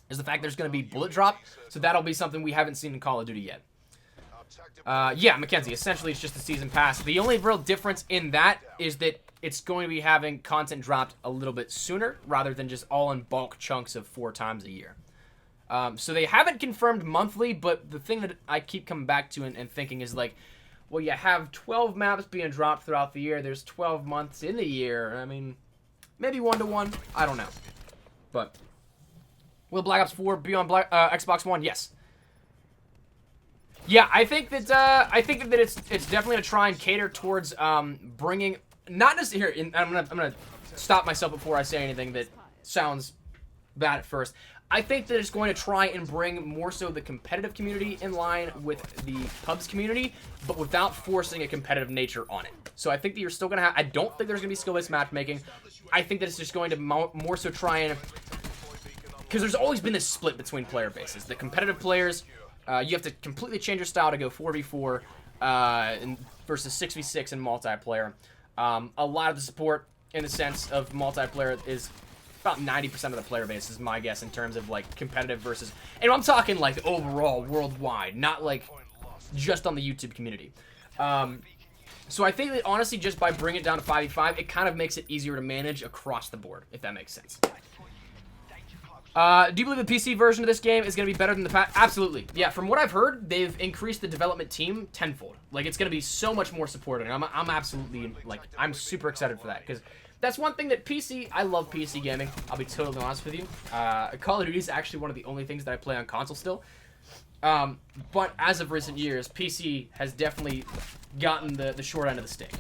to be bullet drop. So that'll be something we haven't seen in Call of Duty yet. Yeah, Mackenzie, essentially it's just a season pass. The only real difference in that is that it's going to be having content dropped a little bit sooner rather than just all in bulk chunks of 4 times a year. So they haven't confirmed monthly, but the thing that I keep coming back to and thinking is like, well, you have 12 maps being dropped throughout the year. There's 12 months in the year. I mean, maybe 1-to-1. I don't know. But will Black Ops 4 be on Xbox One? Yes. Yeah, I think that it's definitely to try and cater towards bringing not just here. I'm gonna stop myself before I say anything that sounds bad at first. I think that it's going to try and bring more so the competitive community in line with the pubs community, but without forcing a competitive nature on it. So I think that you're still gonna have. I don't think there's gonna be skill-based matchmaking. I think that it's just going to more so try and, because there's always been this split between player bases. The competitive players. You have to completely change your style to go 4v4 versus 6v6 in multiplayer. A lot of the support in the sense of multiplayer is about 90% of the player base is my guess in terms of like competitive versus, and I'm talking like overall worldwide, not like just on the YouTube community. So I think that honestly just by bringing it down to 5v5, it kind of makes it easier to manage across the board, if that makes sense. Do you believe the PC version of this game is going to be better than the past? Absolutely. Yeah, from what I've heard, they've increased the development team tenfold. Like, it's going to be so much more supported. I'm absolutely, like, I'm super excited for that. Because that's one thing that I love PC gaming. I'll be totally honest with you. Call of Duty is actually one of the only things that I play on console still. But as of recent years, PC has definitely gotten the short end of the stick.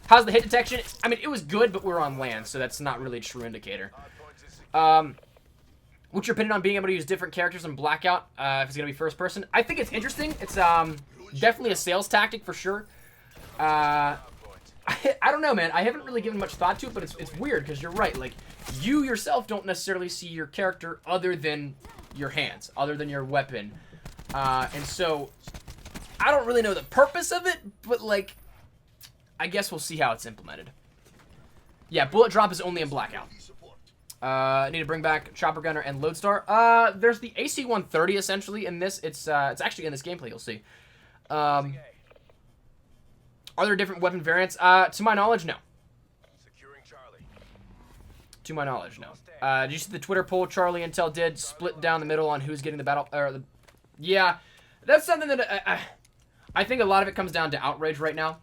How's the hit detection? I mean, it was good, but we're on land, so that's not really a true indicator. What's your opinion on being able to use different characters in Blackout if it's going to be first person? I think it's interesting. It's definitely a sales tactic for sure. I don't know, man. I haven't really given much thought to it, but it's weird because you're right. Like, you yourself don't necessarily see your character other than your hands, other than your weapon. And so, I don't really know the purpose of it, but, like, I guess we'll see how it's implemented. Yeah, bullet drop is only in Blackout. I need to bring back Chopper Gunner and Lodestar. There's the AC-130, essentially, in this. It's actually in this gameplay, you'll see. Are there different weapon variants? To my knowledge, no. To my knowledge, no. Did you see the Twitter poll Charlie Intel did? Split down the middle on who's getting the battle... Yeah, that's something that... I think a lot of it comes down to Outrage right now.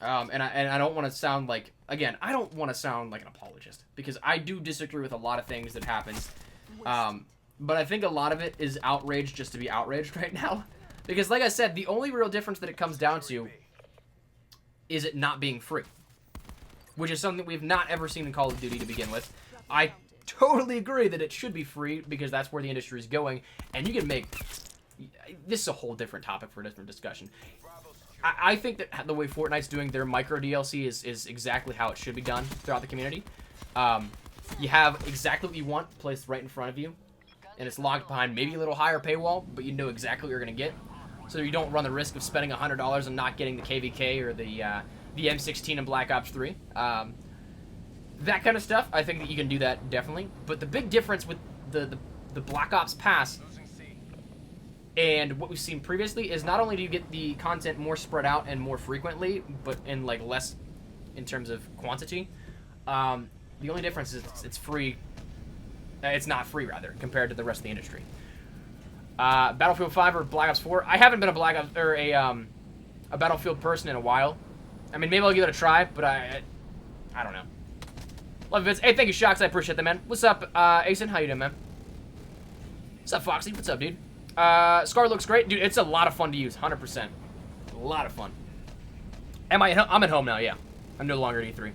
And I don't want to sound like... Again, I don't want to sound like an apologist. Because I do disagree with a lot of things that happens. But I think a lot of it is outrage just to be outraged right now. Because, like I said, the only real difference that it comes down to is it not being free. Which is something we've not ever seen in Call of Duty to begin with. I totally agree that it should be free because that's where the industry is going. And you can make... This is a whole different topic for a different discussion. I think that the way Fortnite's doing their micro DLC is exactly how it should be done throughout the community. You have exactly what you want placed right in front of you. And it's locked behind maybe a little higher paywall, but you know exactly what you're going to get. So you don't run the risk of spending $100 and not getting the KVK or the M16 in Black Ops 3. That kind of stuff, I think that you can do that, definitely. But the big difference with the Black Ops Pass and what we've seen previously is not only do you get the content more spread out and more frequently, but in like less in terms of quantity. The only difference is it's free. It's not free, rather, compared to the rest of the industry. Battlefield 5 or Black Ops 4. I haven't been a Black Ops or a Battlefield person in a while. I mean, maybe I'll give it a try, but I don't know. Love it, Vince. Hey, thank you, Shocks. I appreciate that, man. What's up, Asen? How you doing, man? What's up, Foxy? What's up, dude? Scar looks great. Dude, it's a lot of fun to use. 100%. A lot of fun. I'm at home now, yeah. I'm no longer at E3.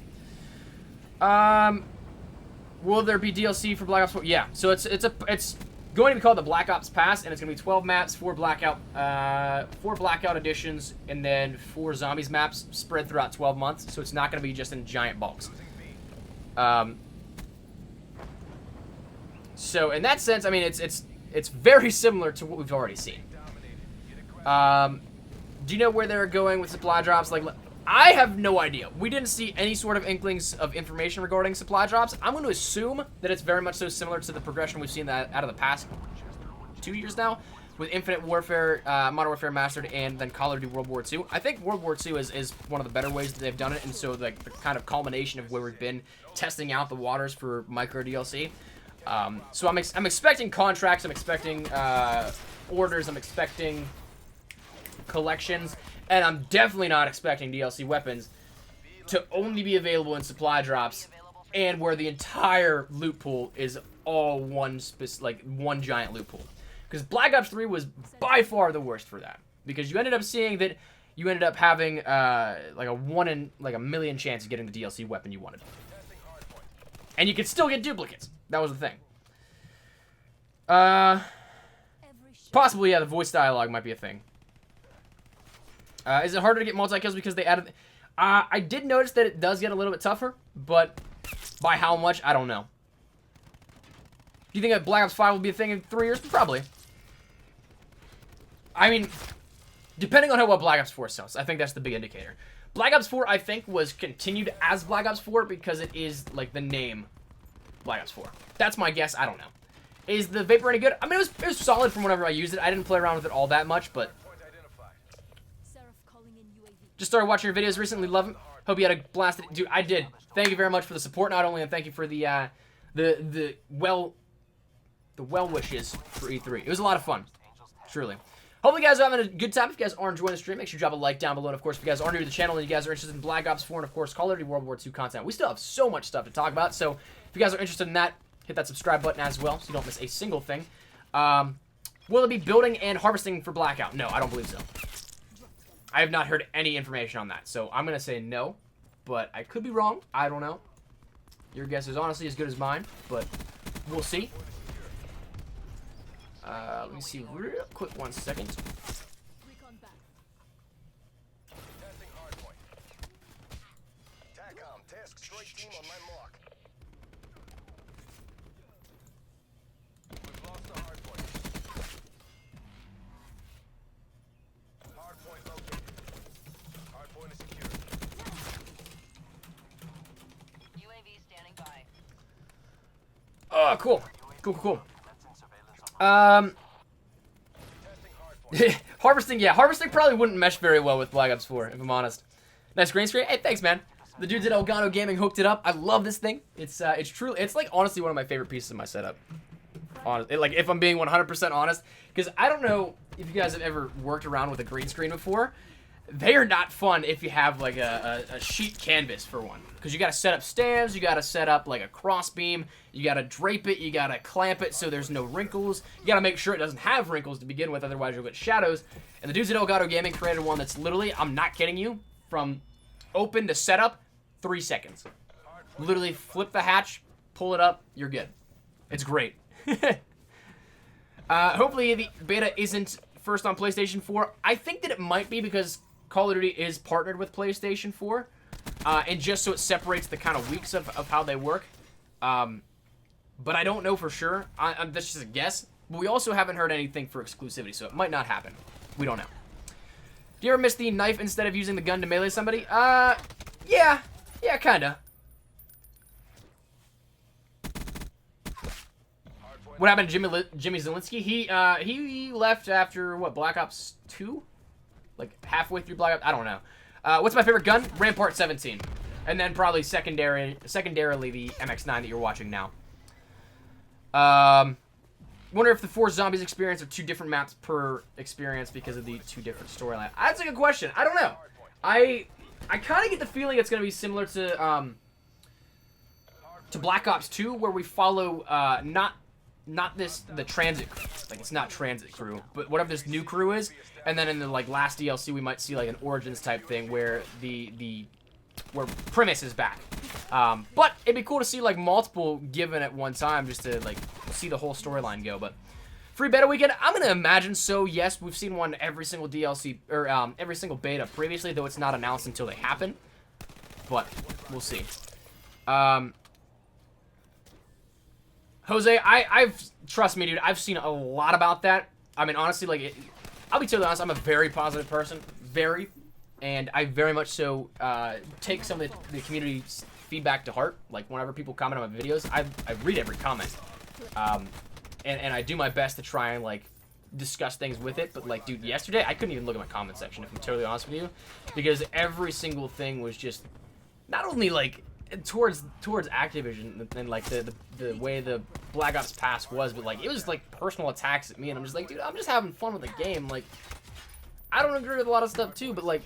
Will there be DLC for Black Ops 4? Yeah. So it's going to be called the Black Ops Pass, and it's going to be 12 maps, 4 Blackout editions, and then 4 Zombies maps spread throughout 12 months. So it's not going to be just in giant bulks. So in that sense, I mean, it's very similar to what we've already seen. Do you know where they're going with supply drops? Like, I have no idea. We didn't see any sort of inklings of information regarding supply drops. I'm going to assume that it's very much so similar to the progression we've seen that out of the past 2 years now, with Infinite Warfare, Modern Warfare Mastered, and then Call of Duty World War II. I think World War II is one of the better ways that they've done it, and so like the kind of culmination of where we've been testing out the waters for micro DLC. So I'm expecting contracts, I'm expecting orders, I'm expecting collections, and I'm definitely not expecting DLC weapons to only be available in supply drops, and where the entire loot pool is all one giant loot pool. Because Black Ops 3 was by far the worst for that, because you ended up seeing that you ended up having like a 1 in like a million chance of getting the DLC weapon you wanted, and you could still get duplicates. That was the thing. Possibly, yeah, the voice dialogue might be a thing. Is it harder to get multi-kills because they added... I did notice that it does get a little bit tougher, but by how much, I don't know. Do you think that Black Ops 5 will be a thing in 3 years? Probably. I mean, depending on how well Black Ops 4 sells, I think that's the big indicator. Black Ops 4, I think, was continued as Black Ops 4 because it is, like, the name Black Ops 4. That's my guess. I don't know. Is the Vapor any good? I mean, it was solid from whenever I used it. I didn't play around with it all that much, but... Just started watching your videos recently. Love them. Hope you had a blast. Dude, I did. Thank you very much for the support, not only, and thank you for the well wishes for E3. It was a lot of fun. Truly. Hopefully you guys are having a good time. If you guys are enjoying the stream, make sure you drop a like down below. And of course, if you guys are new to the channel and you guys are interested in Black Ops 4 and of course Call of Duty World War II content, we still have so much stuff to talk about. So if you guys are interested in that, hit that subscribe button as well so you don't miss a single thing. Will it be building and harvesting for Blackout? No, I don't believe so. I have not heard any information on that, so I'm going to say no, but I could be wrong. I don't know. Your guess is honestly as good as mine, but we'll see. Let me see real quick, 1 second. Team on my mark. We've lost the hard point. Hard point located. Hard point is secure. UAV standing by. Oh, cool. Cool. Harvesting, yeah. Harvesting probably wouldn't mesh very well with Black Ops 4, if I'm honest. Nice green screen. Hey, thanks, man. The dudes at Elgato Gaming hooked it up. I love this thing. It's truly, it's like honestly one of my favorite pieces of my setup. Honestly, like if I'm being 100% honest, because I don't know if you guys have ever worked around with a green screen before. They are not fun if you have like a sheet canvas for one, because you got to set up stands, you got to set up like a cross beam, you got to drape it, you got to clamp it so there's no wrinkles, you got to make sure it doesn't have wrinkles to begin with, otherwise you'll get shadows. And the dudes at Elgato Gaming created one that's literally, I'm not kidding you, from open to setup, 3 seconds. Literally flip the hatch, pull it up, you're good. It's great. Hopefully the beta isn't first on PlayStation 4. I think that it might be because Call of Duty is partnered with PlayStation 4, and just so it separates the kind of weeks of how they work. But I don't know for sure. That's just a guess. But we also haven't heard anything for exclusivity, so it might not happen. We don't know. Do you ever miss the knife instead of using the gun to melee somebody? Yeah, kinda. What happened to Jimmy Zielinski? He left after, what, Black Ops 2? Like, halfway through Blackout? I don't know. What's my favorite gun? Rampart 17. And then probably secondarily the MX-9 that you're watching now. Wonder if the 4 zombies experience are 2 different maps per experience because of the 2 different storylines. That's a good question. I don't know. I kind of get the feeling it's going to be similar to Black Ops 2, where we follow, not the transit crew. Like, it's not transit crew, but whatever this new crew is. And then in the like last DLC, we might see like an Origins type thing where where Primus is back. But it'd be cool to see like multiple given at one time just to like see the whole storyline go. But free beta weekend, I'm gonna imagine so. Yes, we've seen one every single DLC or every single beta previously, though it's not announced until they happen. But we'll see. Jose, I've trust me, dude. I've seen a lot about that. I mean, honestly, like, I'll be totally honest. I'm a very positive person, and I very much so take some of the community's feedback to heart. Like, whenever people comment on my videos, I read every comment, and I do my best to try and like discuss things with it. But like, dude, yesterday I couldn't even look at my comment section, if I'm totally honest with you, because every single thing was just not only like towards Activision and like the way the Black Ops pass was, but like it was like personal attacks at me, and I'm just like, dude, I'm just having fun with the game. Like, I don't agree with a lot of stuff too, but like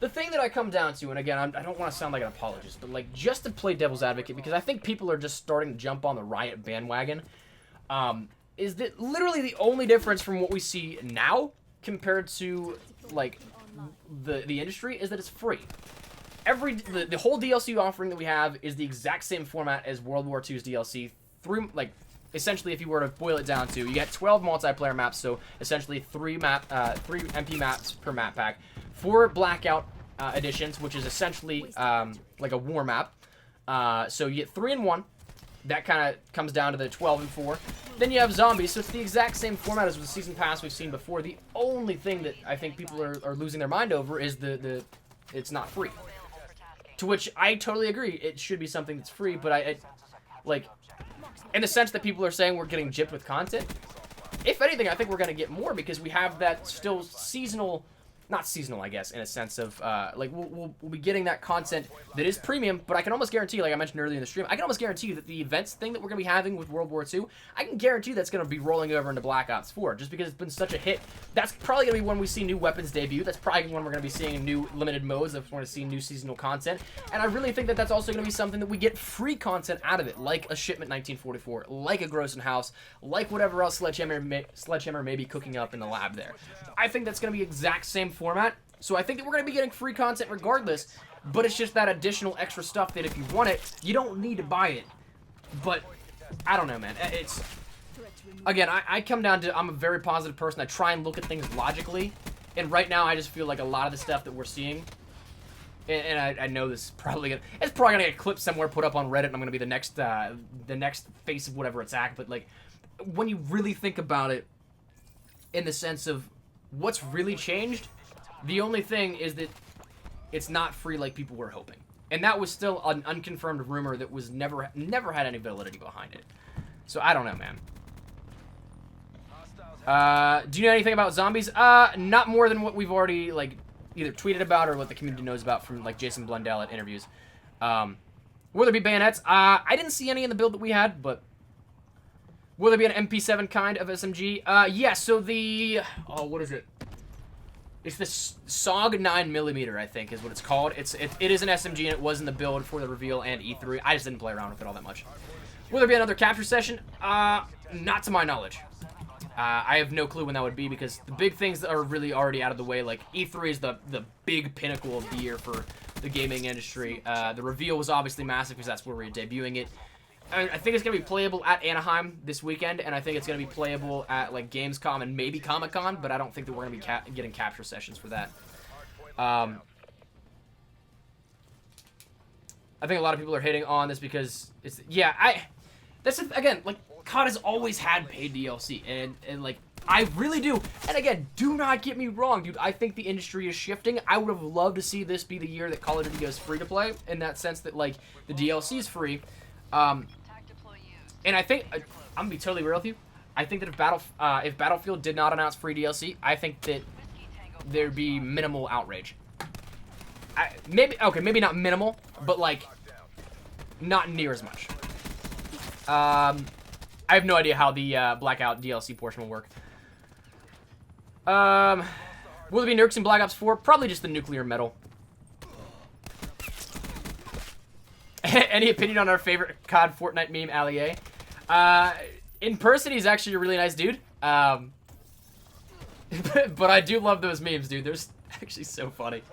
the thing that I come down to, and again, I don't want to sound like an apologist, but like just to play devil's advocate, because I think people are just starting to jump on the Riot bandwagon, is that literally the only difference from what we see now compared to like the industry is that it's free. The whole DLC offering that we have is the exact same format as World War II's DLC. Essentially, if you were to boil it down to, you get 12 multiplayer maps, so essentially 3 MP maps per map pack. 4 Blackout editions, which is essentially like a war map. So you get 3 in 1. That kind of comes down to the 12 and 4. Then you have zombies, so it's the exact same format as the season pass we've seen before. The only thing that I think people are losing their mind over is it's not free. To which I totally agree. It should be something that's free, but I like, in the sense that people are saying we're getting gypped with content, if anything, I think we're going to get more because we have that still seasonal, not seasonal, I guess, in a sense of, like, we'll be getting that content that is premium, but I can almost guarantee, like I mentioned earlier in the stream, I can almost guarantee you that the events thing that we're going to be having with World War II, I can guarantee that's going to be rolling over into Black Ops 4, just because it's been such a hit. That's probably going to be when we see new weapons debut. That's probably when we're going to be seeing new limited modes. That's when we're going to see new seasonal content. And I really think that that's also going to be something that we get free content out of it, like a Shipment 1944, like a Grossen House, like whatever else Sledgehammer may be cooking up in the lab there. I think that's going to be exact same format. So I think that we're going to be getting free content regardless, but it's just that additional extra stuff that if you want it, you don't need to buy it. But I don't know, man. It's, again, I come down to, I'm a very positive person. I try and look at things logically, and right now I just feel like a lot of the stuff that we're seeing and I know this is probably gonna get clipped somewhere, put up on Reddit, and I'm gonna be the next face of whatever it's at. But like, when you really think about it, in the sense of what's really changed, the only thing is that it's not free like people were hoping, and that was still an unconfirmed rumor that was never had any validity behind it. So I don't know, man. Do you know anything about zombies? Not more than what we've already like either tweeted about or what the community knows about from like Jason Blundell at interviews. Will there be bayonets? I didn't see any in the build that we had, but will there be an MP7 kind of SMG? Yeah, so the what is it? It's the SOG 9mm, I think, is what it's called. It is an SMG, and it was in the build for the reveal and E3. I just didn't play around with it all that much. Will there be another capture session? Not to my knowledge. I have no clue when that would be, because the big things that are really already out of the way, like E3 is the big pinnacle of the year for the gaming industry. The reveal was obviously massive because that's where we're debuting it. I think it's going to be playable at Anaheim this weekend, and I think it's going to be playable at like Gamescom and maybe Comic-Con, but I don't think that we're going to be getting capture sessions for that. I think a lot of people are hating on this because it's, yeah, again, like, COD has always had paid DLC, and like, I really do. And again, do not get me wrong, dude. I think the industry is shifting. I would have loved to see this be the year that Call of Duty goes free to play, in that sense that, like, the DLC is free. And I think, I'm gonna be totally real with you, I think that if Battlefield did not announce free DLC, I think that there'd be minimal outrage. Maybe not minimal, but like, not near as much. I have no idea how the Blackout DLC portion will work. Will there be nukes in Black Ops 4? Probably just the nuclear metal. Any opinion on our favorite COD Fortnite meme, Ali A? In person, he's actually a really nice dude. But I do love those memes, dude. They're actually so funny.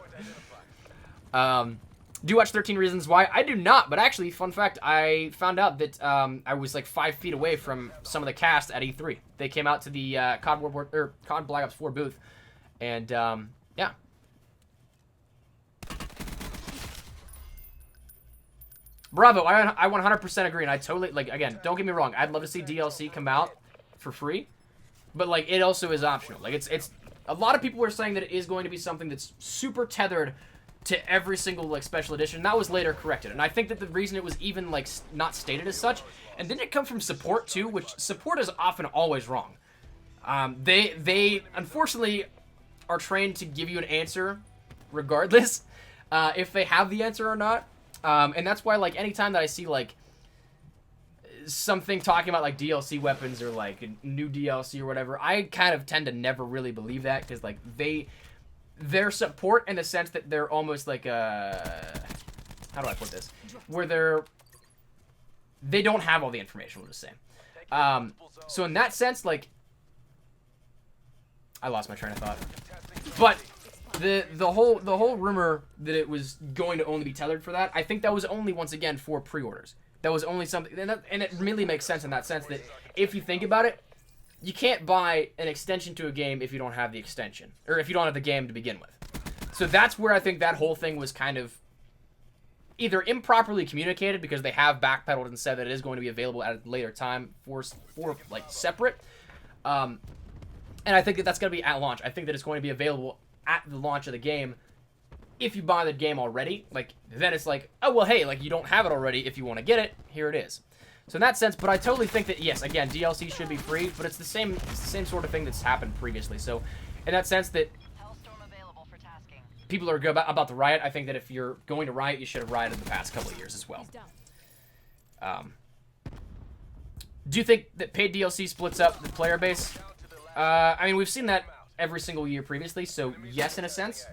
Do you watch 13 Reasons Why? I do not, but actually, fun fact, I found out that I was like 5 feet away from some of the cast at E3. They came out to the COD Black Ops 4 booth, and yeah. Bravo, I 100% agree, and I totally, like, again, don't get me wrong, I'd love to see DLC come out for free, but, like, it also is optional. Like, it's a lot of people are saying that it is going to be something that's super tethered to every single, like, special edition. That was later corrected, and I think that the reason it was even, like, not stated as such, and didn't it come from support, too, which support is often always wrong. They unfortunately are trained to give you an answer regardless, if they have the answer or not. And that's why, like, anytime that I see, like, something talking about, like, DLC weapons or, like, a new DLC or whatever, I kind of tend to never really believe that, because, like, their support in the sense that they're almost like a, how do I put this? Where they don't have all the information, we'll just say. So in that sense, like, I lost my train of thought. But the whole rumor that it was going to only be tethered for that, I think that was only, once again, for pre-orders. That was only something, and it really makes sense in that sense that if you think about it, you can't buy an extension to a game if you don't have the extension, or if you don't have the game to begin with. So that's where I think that whole thing was kind of either improperly communicated, because they have backpedaled and said that it is going to be available at a later time for like, separate. And I think that that's going to be at launch. I think that it's going to be available at the launch of the game. If you buy the game already, like, then it's like, oh, well, hey, like, you don't have it already. If you want to get it, here it is. So in that sense, but I totally think that, yes, again, DLC should be free, but it's the same sort of thing that's happened previously. So in that sense that people are good about the Riot, I think that if you're going to Riot, you should have rioted the past couple of years as well. Do you think that paid DLC splits up the player base? I mean, we've seen that every single year previously, so yes, in a sense.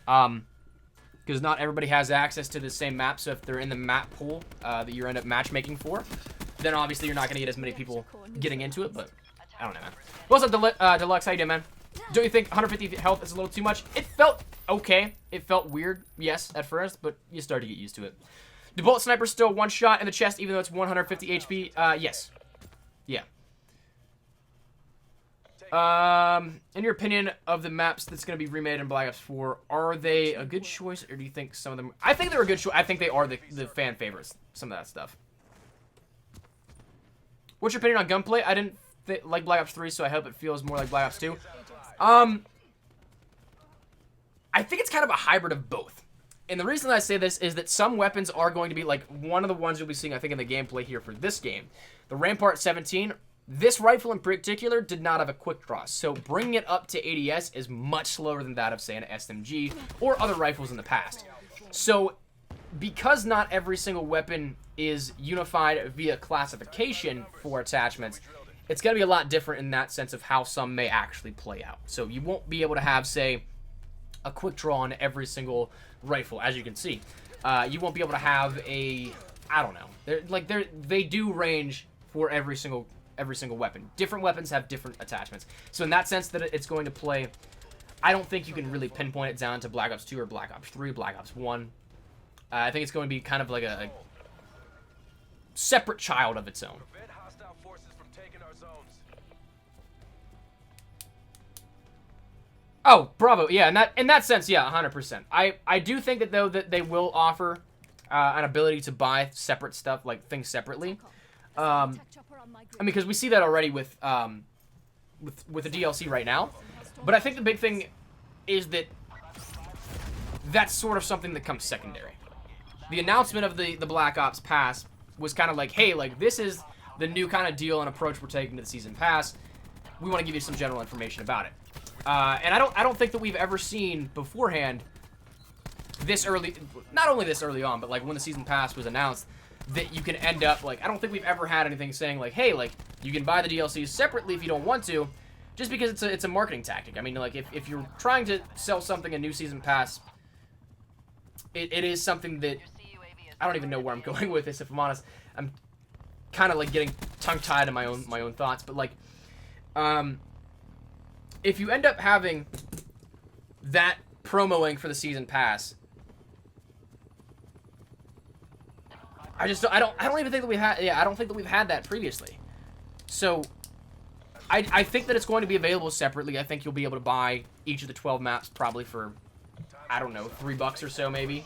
Because not everybody has access to the same map, so if they're in the map pool that you end up matchmaking for, then obviously you're not going to get as many people getting into it, but I don't know, man. What's up, Deluxe? How you doing, man? Don't you think 150 health is a little too much? It felt okay. It felt weird, yes, at first, but you start to get used to it. Do bullet snipers still one shot in the chest even though it's 150 HP? Yes. Yeah. In your opinion of the maps that's going to be remade in Black Ops 4, are they a good choice, or do you think some of them... I think they're a good choice. I think they are the fan favorites, some of that stuff. What's your opinion on gunplay? I didn't like Black Ops 3, so I hope it feels more like Black Ops 2. I think it's kind of a hybrid of both. And the reason that I say this is that some weapons are going to be, like, one of the ones you'll be seeing, I think, in the gameplay here for this game. The Rampart 17... This rifle in particular did not have a quick draw, so bringing it up to ADS is much slower than that of, say, an SMG or other rifles in the past. So, because not every single weapon is unified via classification for attachments, it's going to be a lot different in that sense of how some may actually play out. So, you won't be able to have, say, a quick draw on every single rifle, as you can see. You won't be able to have a... I don't know. They do range for every single weapon. Different weapons have different attachments. So in that sense that it's going to play, I don't think you can really pinpoint it down to Black Ops 2 or Black Ops 3, Black Ops 1. I think it's going to be kind of like a separate child of its own. Prevent hostile forces from taking our zones. Oh, bravo. Yeah, in that sense, yeah, 100%. I do think that, though, that they will offer an ability to buy separate stuff, like things separately. I mean, because we see that already with the DLC right now. But I think the big thing is that that's sort of something that comes secondary. The announcement of the Black Ops Pass was kind of like, hey, like, this is the new kind of deal and approach we're taking to the Season Pass. We want to give you some general information about it. And I don't think that we've ever seen beforehand this early, not only this early on, but like when the Season Pass was announced, that you can end up, like, I don't think we've ever had anything saying, like, hey, like, you can buy the DLCs separately if you don't want to, just because it's a marketing tactic. I mean, like, if you're trying to sell something a new Season Pass, it is something that, I don't even know where I'm going with this, if I'm honest. I'm kind of, like, getting tongue-tied in my own thoughts, but, like, if you end up having that promoing for the Season Pass, I don't even think that we had, I don't think that we've had that previously. So, I think that it's going to be available separately. I think you'll be able to buy each of the 12 maps probably for, I don't know, $3 or so maybe.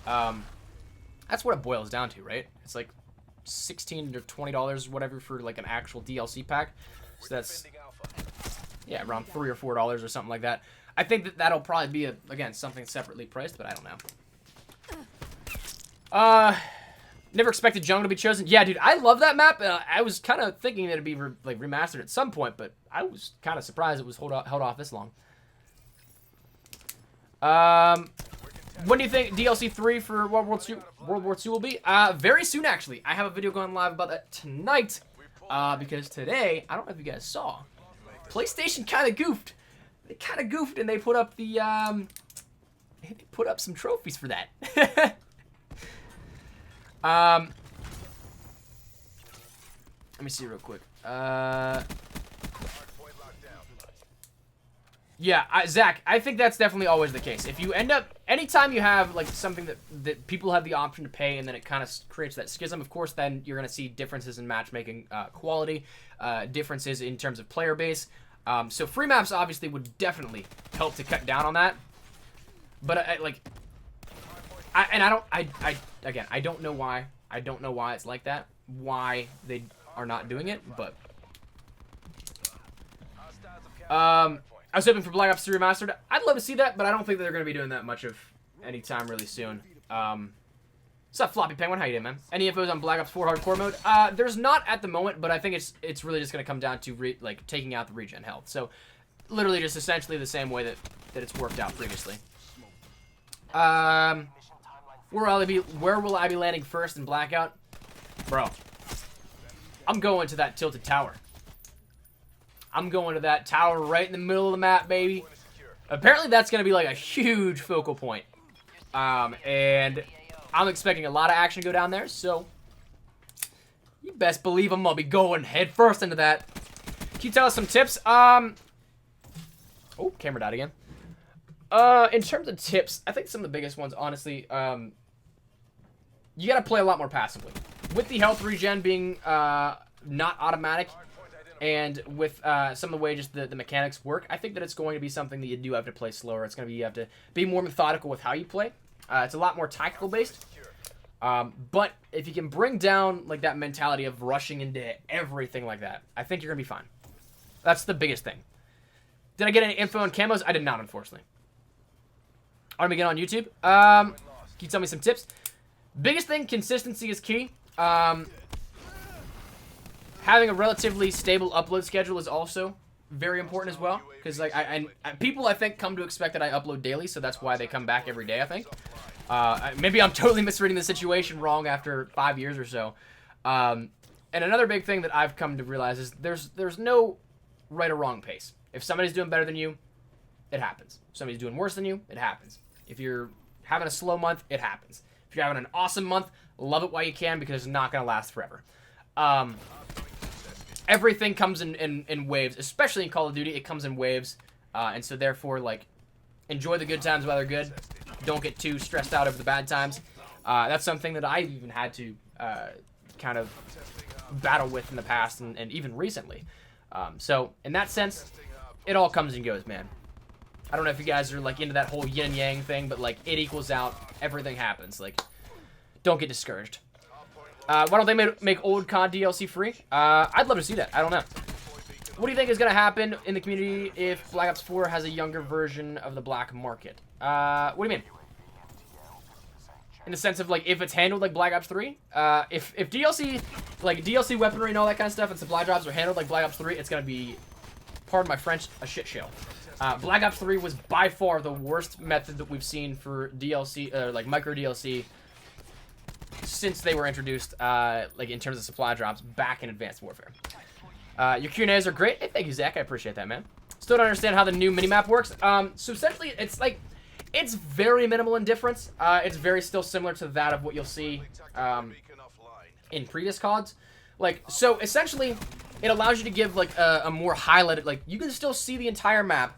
That's what it boils down to, right? It's like $16 to $20, whatever, for like an actual DLC pack. So that's, yeah, around $3 or $4 or something like that. I think that that'll probably be, again, something separately priced, but I don't know. Never expected Jungle to be chosen. Yeah, dude, I love that map. I was kind of thinking that it'd be remastered at some point, but I was kind of surprised it was held off this long. When do you think DLC 3 for World War II will be? Very soon, actually. I have a video going live about that tonight, because today, I don't know if you guys saw, PlayStation kind of goofed. They kind of goofed, and they put up the, they put up some trophies for that. Let me see real quick. Yeah, Zach, I think that's definitely always the case. If you end up, anytime you have like something that people have the option to pay, and then it kind of creates that schism, of course, then you're going to see differences in matchmaking quality, differences in terms of player base. So free maps obviously would definitely help to cut down on that. But again, I don't know why. I don't know why it's like that. Why they are not doing it, but I was hoping for Black Ops 3 Remastered. I'd love to see that, but I don't think that they're going to be doing that much of anytime really soon. What's up, Floppy Penguin? How you doing, man? Any infos on Black Ops 4 Hardcore mode? There's not at the moment, but I think it's really just going to come down to taking out the regen health. So literally just essentially the same way that it's worked out previously. Where will I be landing first in Blackout? Bro, I'm going to that tilted tower. I'm going to that tower right in the middle of the map, baby. Apparently that's going to be like a huge focal point. And I'm expecting a lot of action to go down there, so you best believe I'm going to be going head first into that. Can you tell us some tips? Oh, camera died again. In terms of tips, I think some of the biggest ones, honestly, you got to play a lot more passively. With the health regen being not automatic, and with some of the way just the mechanics work, I think that it's going to be something that you do have to play slower. It's going to be you have to be more methodical with how you play. It's a lot more tactical based. But if you can bring down like that mentality of rushing into everything like that, I think you're going to be fine. That's the biggest thing. Did I get any info on camos? I did not, unfortunately. I'm going to get on YouTube. Can you tell me some tips? Biggest thing, consistency is key. Having a relatively stable upload schedule is also very important as well. Because like people, I think, come to expect that I upload daily, so that's why they come back every day, I think. Maybe I'm totally misreading the situation wrong after 5 years or so. And another big thing that I've come to realize is there's no right or wrong pace. If somebody's doing better than you, it happens. If somebody's doing worse than you, it happens. If you're having a slow month, it happens. If you're having an awesome month, love it while you can because it's not going to last forever. Everything comes in waves, especially in Call of Duty. It comes in waves. And so therefore, like, enjoy the good times while they're good. Don't get too stressed out over the bad times. That's something that I've even had to kind of battle with in the past and even recently. So in that sense, it all comes and goes, man. I don't know if you guys are like into that whole yin and yang thing, but like it equals out. Everything happens. Like, don't get discouraged. Why don't they make old COD DLC free? I'd love to see that. I don't know. What do you think is going to happen in the community if Black Ops 4 has a younger version of the black market? What do you mean? In the sense of, like, if it's handled like Black Ops 3? If DLC, like, DLC weaponry and all that kind of stuff and supply drops are handled like Black Ops 3, it's going to be, pardon my French, a shit show. Black Ops 3 was by far the worst method that we've seen for DLC, like, micro DLC since they were introduced, like, in terms of supply drops back in Advanced Warfare. Your Q&As are great. Hey, thank you, Zach. I appreciate that, man. Still don't understand how the new minimap works. So essentially, it's like, it's very minimal in difference. It's very still similar to that of what you'll see in previous CODs. Like, so essentially, it allows you to give like a more highlighted, like, you can still see the entire map,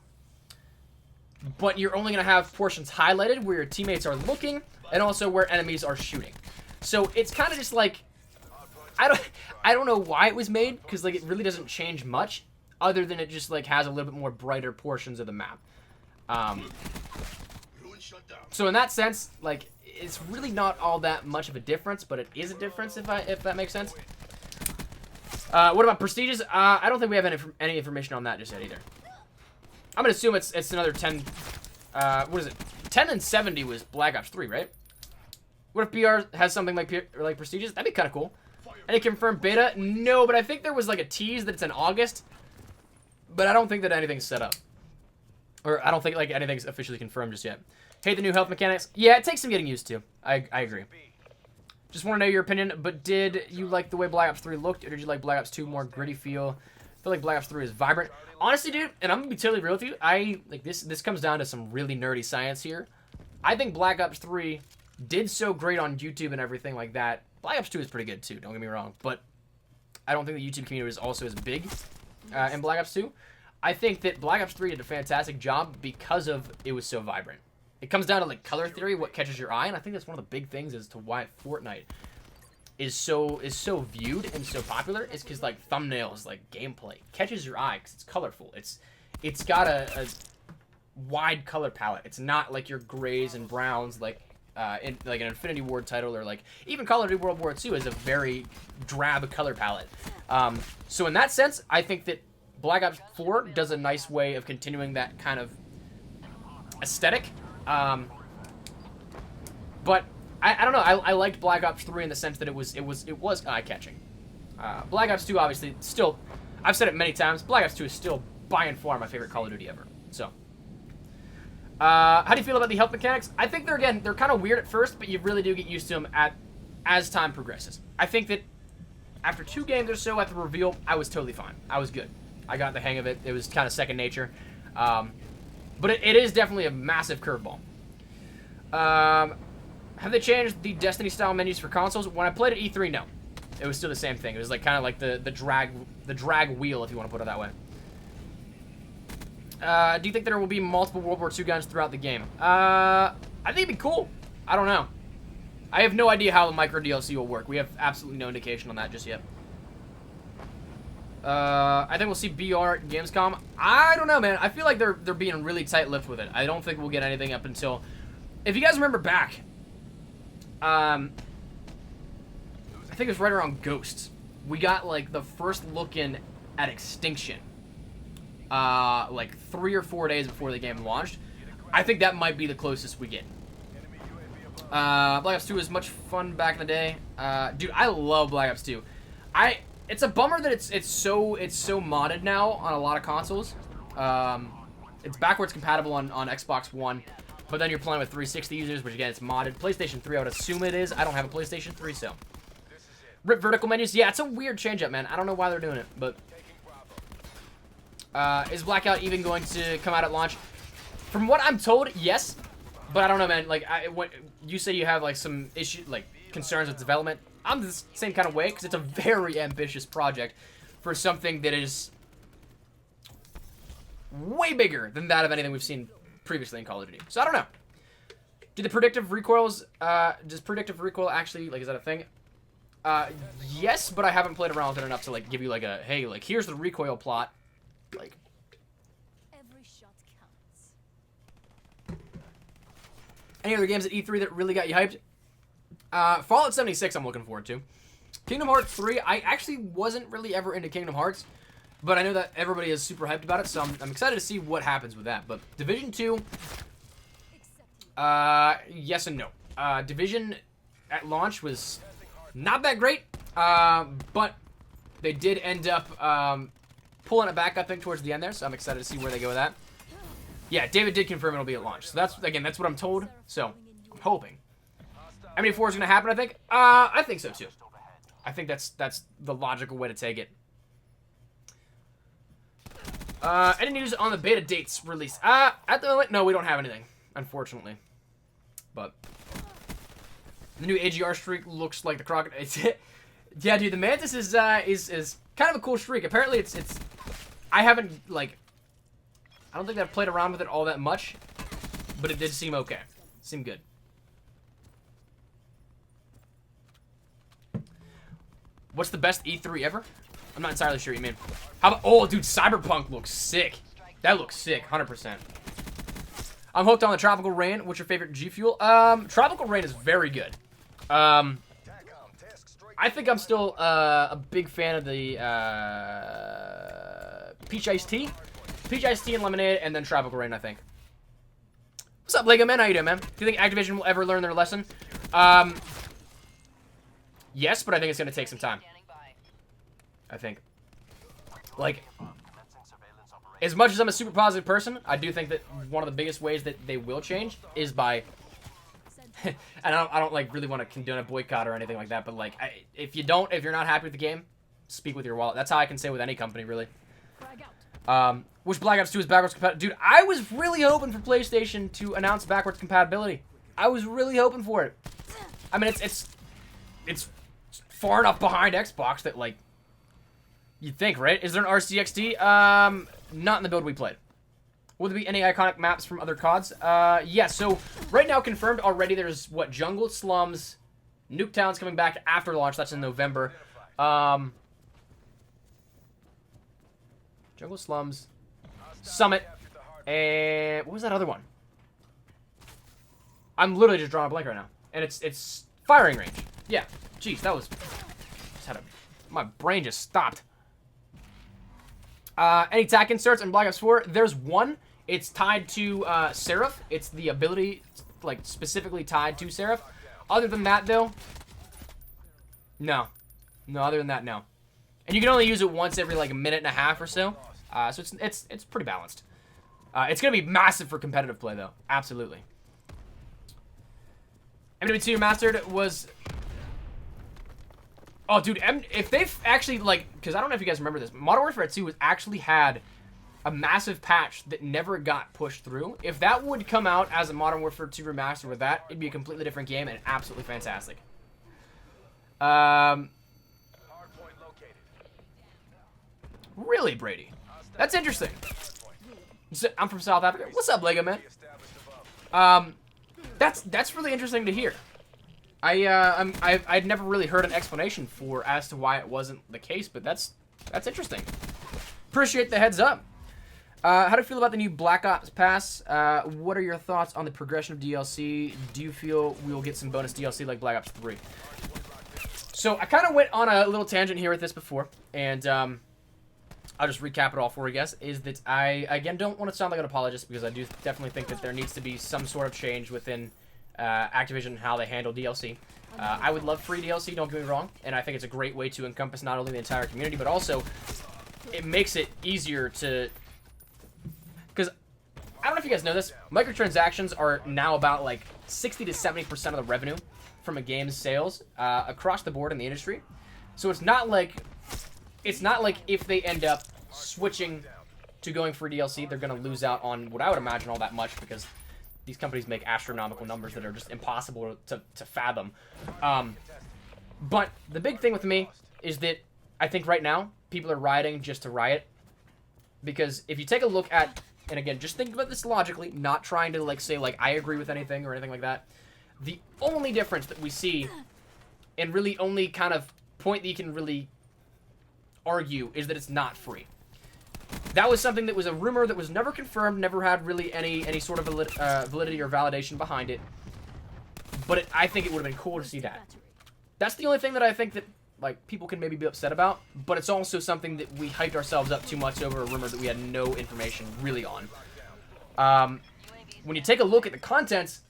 but you're only gonna have portions highlighted where your teammates are looking and also where enemies are shooting. So it's kind of just like, I don't know why it was made, because like it really doesn't change much, other than it just like has a little bit more brighter portions of the map. So in that sense, like, it's really not all that much of a difference, but it is a difference if that makes sense. What about prestiges? I don't think we have any information on that just yet either. I'm gonna assume it's another 10. What is it? 10 and 70 was Black Ops 3, right? What if BR has something like prestiges? That'd be kind of cool. Any confirmed beta? No, but I think there was like a tease that it's in August. But I don't think that anything's set up. Or I don't think like anything's officially confirmed just yet. Hate the new health mechanics. Yeah, it takes some getting used to. I agree. Just want to know your opinion, but did you like the way Black Ops 3 looked, or did you like Black Ops 2 more gritty feel? I feel like Black Ops 3 is vibrant. Honestly, dude, and I'm gonna be totally real with you, like this comes down to some really nerdy science here. I think Black Ops 3 did so great on YouTube and everything like that. Black Ops 2 is pretty good too, don't get me wrong, but I don't think the YouTube community is also as big in Black Ops 2. I think that Black Ops 3 did a fantastic job because of it was so vibrant. It comes down to like color theory, what catches your eye, and I think that's one of the big things as to why Fortnite is so viewed and so popular. Is because like thumbnails, like gameplay catches your eye because it's colorful. It's got a wide color palette. It's not like your grays and browns like in like an Infinity Ward title, or like even Call of Duty World War II is a very drab color palette. So in that sense, I think that Black Ops 4 does a nice way of continuing that kind of aesthetic. But I don't know. I liked Black Ops 3 in the sense that it was eye-catching. Black Ops 2 obviously still, I've said it many times, Black Ops 2 is still by and far my favorite Call of Duty ever. So, how do you feel about the health mechanics? I think they're kind of weird at first, but you really do get used to them as time progresses. I think that after 2 games or so at the reveal, I was totally fine. I was good. I got the hang of it. It was kind of second nature. But it is definitely a massive curveball. Have they changed the Destiny-style menus for consoles? When I played at E3, no. It was still the same thing. It was like kind of like the drag wheel, if you want to put it that way. Do you think there will be multiple World War II guns throughout the game? I think it'd be cool. I don't know. I have no idea how the micro DLC will work. We have absolutely no indication on that just yet. I think we'll see BR at Gamescom. I don't know, man. I feel like they're being really tight-lipped with it. I don't think we'll get anything up until... If you guys remember back, I think it was right around Ghosts. We got, like, the first look in at Extinction. Like 3 or 4 days before the game launched. I think that might be the closest we get. Black Ops 2 was much fun back in the day. Dude, I love Black Ops 2. It's a bummer that it's so modded now on a lot of consoles. It's backwards compatible on Xbox One, but then you're playing with 360 users, which again, it's modded. PlayStation 3, I would assume it is. I don't have a PlayStation 3, so. Rip vertical menus. Yeah, it's a weird change-up, man. I don't know why they're doing it, but. Is Blackout even going to come out at launch? From what I'm told, yes. But I don't know, man. Like, when you say you have, like, some issue, like, concerns with development, I'm the same kind of way, because it's a very ambitious project for something that is way bigger than that of anything we've seen previously in Call of Duty. So, I don't know. Do the predictive recoils, does predictive recoil actually, like, is that a thing? Yes, but I haven't played around with it enough to, like, give you, like, a, hey, like, here's the recoil plot. Like, every shot counts. any other games at E3 that really got you hyped? Fallout 76 I'm looking forward to. Kingdom Hearts 3, I actually wasn't really ever into Kingdom Hearts, but I know that everybody is super hyped about it, so I'm excited to see what happens with that. But Division 2, yes and no. Division at launch was not that great, but they did end up pulling it back, I think, towards the end there, so I'm excited to see where they go with that. Yeah, David did confirm it'll be at launch, so that's what I'm told, so I'm hoping. MD4 is going to happen, I think. I think so, too. I think that's the logical way to take it. Any news on the beta dates release? At the moment, no, we don't have anything, unfortunately. But the new AGR streak looks like the crocodile. Yeah, dude, the Mantis is kind of a cool streak. Apparently, it's I haven't, like, I don't think I've played around with it all that much, but it did seem okay. Seemed good. What's the best E3 ever? I'm not entirely sure what you mean. How about, oh, dude, Cyberpunk looks sick. That looks sick, 100%. I'm hooked on the Tropical Rain. What's your favorite G Fuel? Tropical Rain is very good. I think I'm still a big fan of the Peach Iced Tea. Peach Iced Tea and Lemonade, and then Tropical Rain, I think. What's up, Lego man? How you doing, man? Do you think Activision will ever learn their lesson? Yes, but I think it's going to take some time. I think. Like, as much as I'm a super positive person, I do think that one of the biggest ways that they will change is by... and I don't like really want to condone a boycott or anything like that, but like, if you're not happy with the game, speak with your wallet. That's how I can say with any company, really. Which Black Ops 2 is backwards compatible? Dude, I was really hoping for PlayStation to announce backwards compatibility. I was really hoping for it. I mean, it's far enough behind Xbox that, like, you'd think, right? Is there an RCXD? Not in the build we played. Will there be any iconic maps from other CODs? Yeah, so right now confirmed already there's, what, Jungle, Slums, Nuketown's coming back after launch. That's in November. Jungle, Slums, Summit, and what was that other one? I'm literally just drawing a blank right now. And it's Firing Range. Yeah, jeez, that was... my brain just stopped. Any tac inserts in Black Ops 4? There's one. It's tied to Seraph. It's the ability, like, specifically tied to Seraph. Other than that, though, no. No, other than that, no. And you can only use it once every, like, a minute and a half or so. So it's pretty balanced. It's going to be massive for competitive play, though. Absolutely. MW2 Remastered was... Oh, dude, if they've actually, like... Because I don't know if you guys remember this. Modern Warfare 2 actually had a massive patch that never got pushed through. If that would come out as a Modern Warfare 2 Remastered with that, it'd be a completely different game and absolutely fantastic. Really, Brady? That's interesting. I'm from South Africa. What's up, Lego man? That's really interesting to hear. I'd never really heard an explanation as to why it wasn't the case, but that's interesting. Appreciate the heads up. How do you feel about the new Black Ops Pass? What are your thoughts on the progression of DLC? Do you feel we will get some bonus DLC like Black Ops 3? So I kind of went on a little tangent here with this before, and I'll just recap it all for you guys. Is that I, again, don't want to sound like an apologist, because I do definitely think that there needs to be some sort of change within Activision and how they handle DLC. I would love free DLC, don't get me wrong, and I think it's a great way to encompass not only the entire community, but also it makes it easier to... Because, I don't know if you guys know this, microtransactions are now about like 60 to 70% of the revenue from a game's sales across the board in the industry. So it's not like if they end up switching to going for DLC, they're going to lose out on what I would imagine all that much, because these companies make astronomical numbers that are just impossible to fathom. But the big thing with me is that I think right now people are rioting just to riot. Because if you take a look at, and again, just think about this logically, not trying to like say like I agree with anything or anything like that. The only difference that we see, and really only kind of point that you can really argue, is that it's not free. That was something that was a rumor that was never confirmed, never had really any sort of validity or validation behind it. But I think it would have been cool to see that. That's the only thing that I think that like people can maybe be upset about, but it's also something that we hyped ourselves up too much over a rumor that we had no information really on. When you take a look at the contents,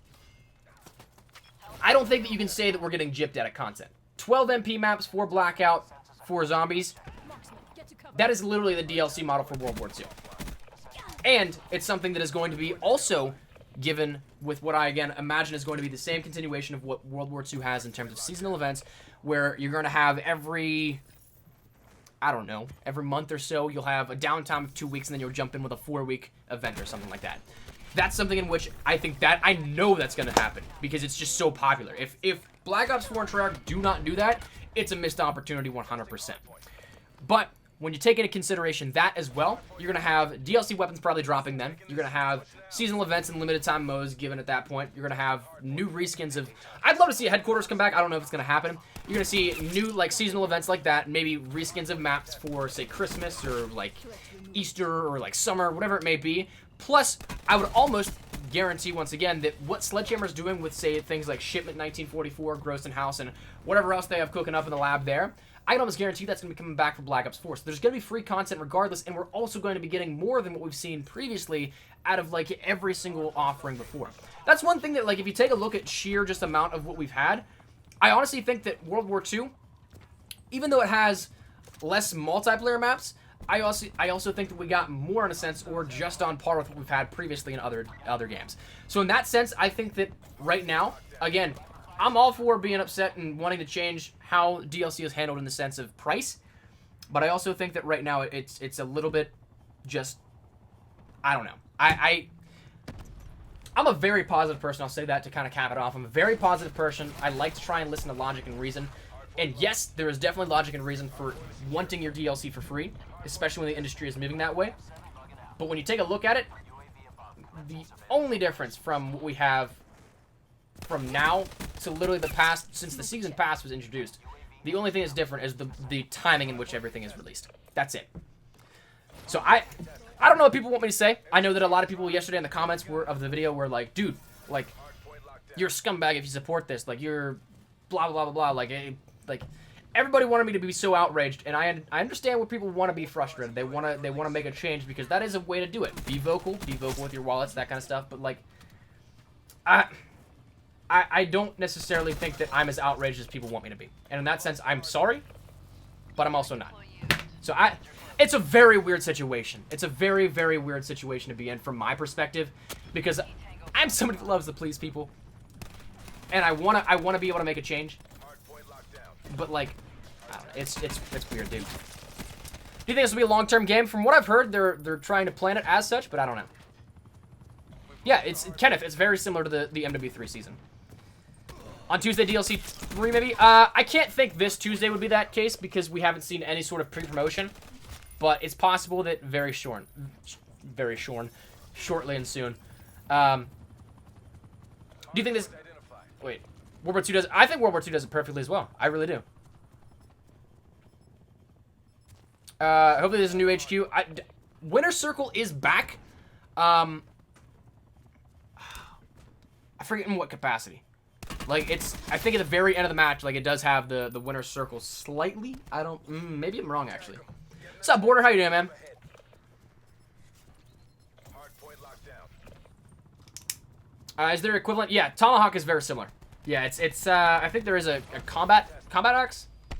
I don't think that you can say that we're getting gypped out of content. 12 MP maps, 4 Blackout, 4 zombies. That is literally the DLC model for World War II. And it's something that is going to be also given with what I, again, imagine is going to be the same continuation of what World War II has in terms of seasonal events, where you're going to have every, I don't know, every month or so, you'll have a downtime of 2 weeks, and then you'll jump in with a 4-week event or something like that. That's something in which I think that, I know that's going to happen, because it's just so popular. If Black Ops 4 and Treyarch do not do that, it's a missed opportunity 100%. But when you take into consideration that as well, you're going to have DLC weapons probably dropping then. You're going to have seasonal events and limited time modes given at that point. You're going to have new reskins of... I'd love to see Headquarters come back. I don't know if it's going to happen. You're going to see new like seasonal events like that. Maybe reskins of maps for, say, Christmas or like Easter or like summer, whatever it may be. Plus, I would almost guarantee once again that what Sledgehammer's doing with, say, things like Shipment 1944, Gross and House, and whatever else they have cooking up in the lab there, I can almost guarantee that's going to be coming back for Black Ops 4. So there's going to be free content regardless, and we're also going to be getting more than what we've seen previously out of, like, every single offering before. That's one thing that, like, if you take a look at sheer just amount of what we've had, I honestly think that World War II, even though it has less multiplayer maps, I also think that we got more in a sense, or just on par with what we've had previously in other games. So in that sense, I think that right now, again, I'm all for being upset and wanting to change how DLC is handled in the sense of price, but I also think that right now it's a little bit just, I don't know. I'm a very positive person. I'll say that to kind of cap it off. I'm a very positive person. I like to try and listen to logic and reason. And yes, there is definitely logic and reason for wanting your DLC for free, especially when the industry is moving that way. But when you take a look at it, the only difference from what we have from now to literally the past, since the season pass was introduced, the only thing that's different is the timing in which everything is released. That's it. So I don't know what people want me to say. I know that a lot of people yesterday in the comments of the video were like, dude, like, you're a scumbag if you support this. Like, you're blah, blah, blah, blah. Like everybody wanted me to be so outraged, and I understand where people want to be frustrated. They want to make a change, because that is a way to do it. Be vocal with your wallets, that kind of stuff. But like, I don't necessarily think that I'm as outraged as people want me to be. And in that sense, I'm sorry, but I'm also not. So it's a very weird situation. It's a very, very weird situation to be in from my perspective, because I'm somebody that loves to please people, and I wanna be able to make a change. But like, I don't know, it's weird, dude. Do you think this will be a long-term game? From what I've heard, they're trying to plan it as such, but I don't know. Yeah, Kenneth, it's very similar to the MW3 season. On Tuesday, DLC 3 maybe? I can't think this Tuesday would be that case, because we haven't seen any sort of pre-promotion. But it's possible that shortly and soon. Do you think this... Wait. World War II does... I think World War II does it perfectly as well. I really do. Hopefully there's a new HQ. Winter Circle is back. I forget in what capacity. Like, I think at the very end of the match, like, it does have the Winter Circle slightly. I don't, maybe I'm wrong, actually. What's up, Border? How you doing, man? Hardpoint locked down. Is there equivalent? Yeah, Tomahawk is very similar. Yeah, it's I think there is a combat axe. Do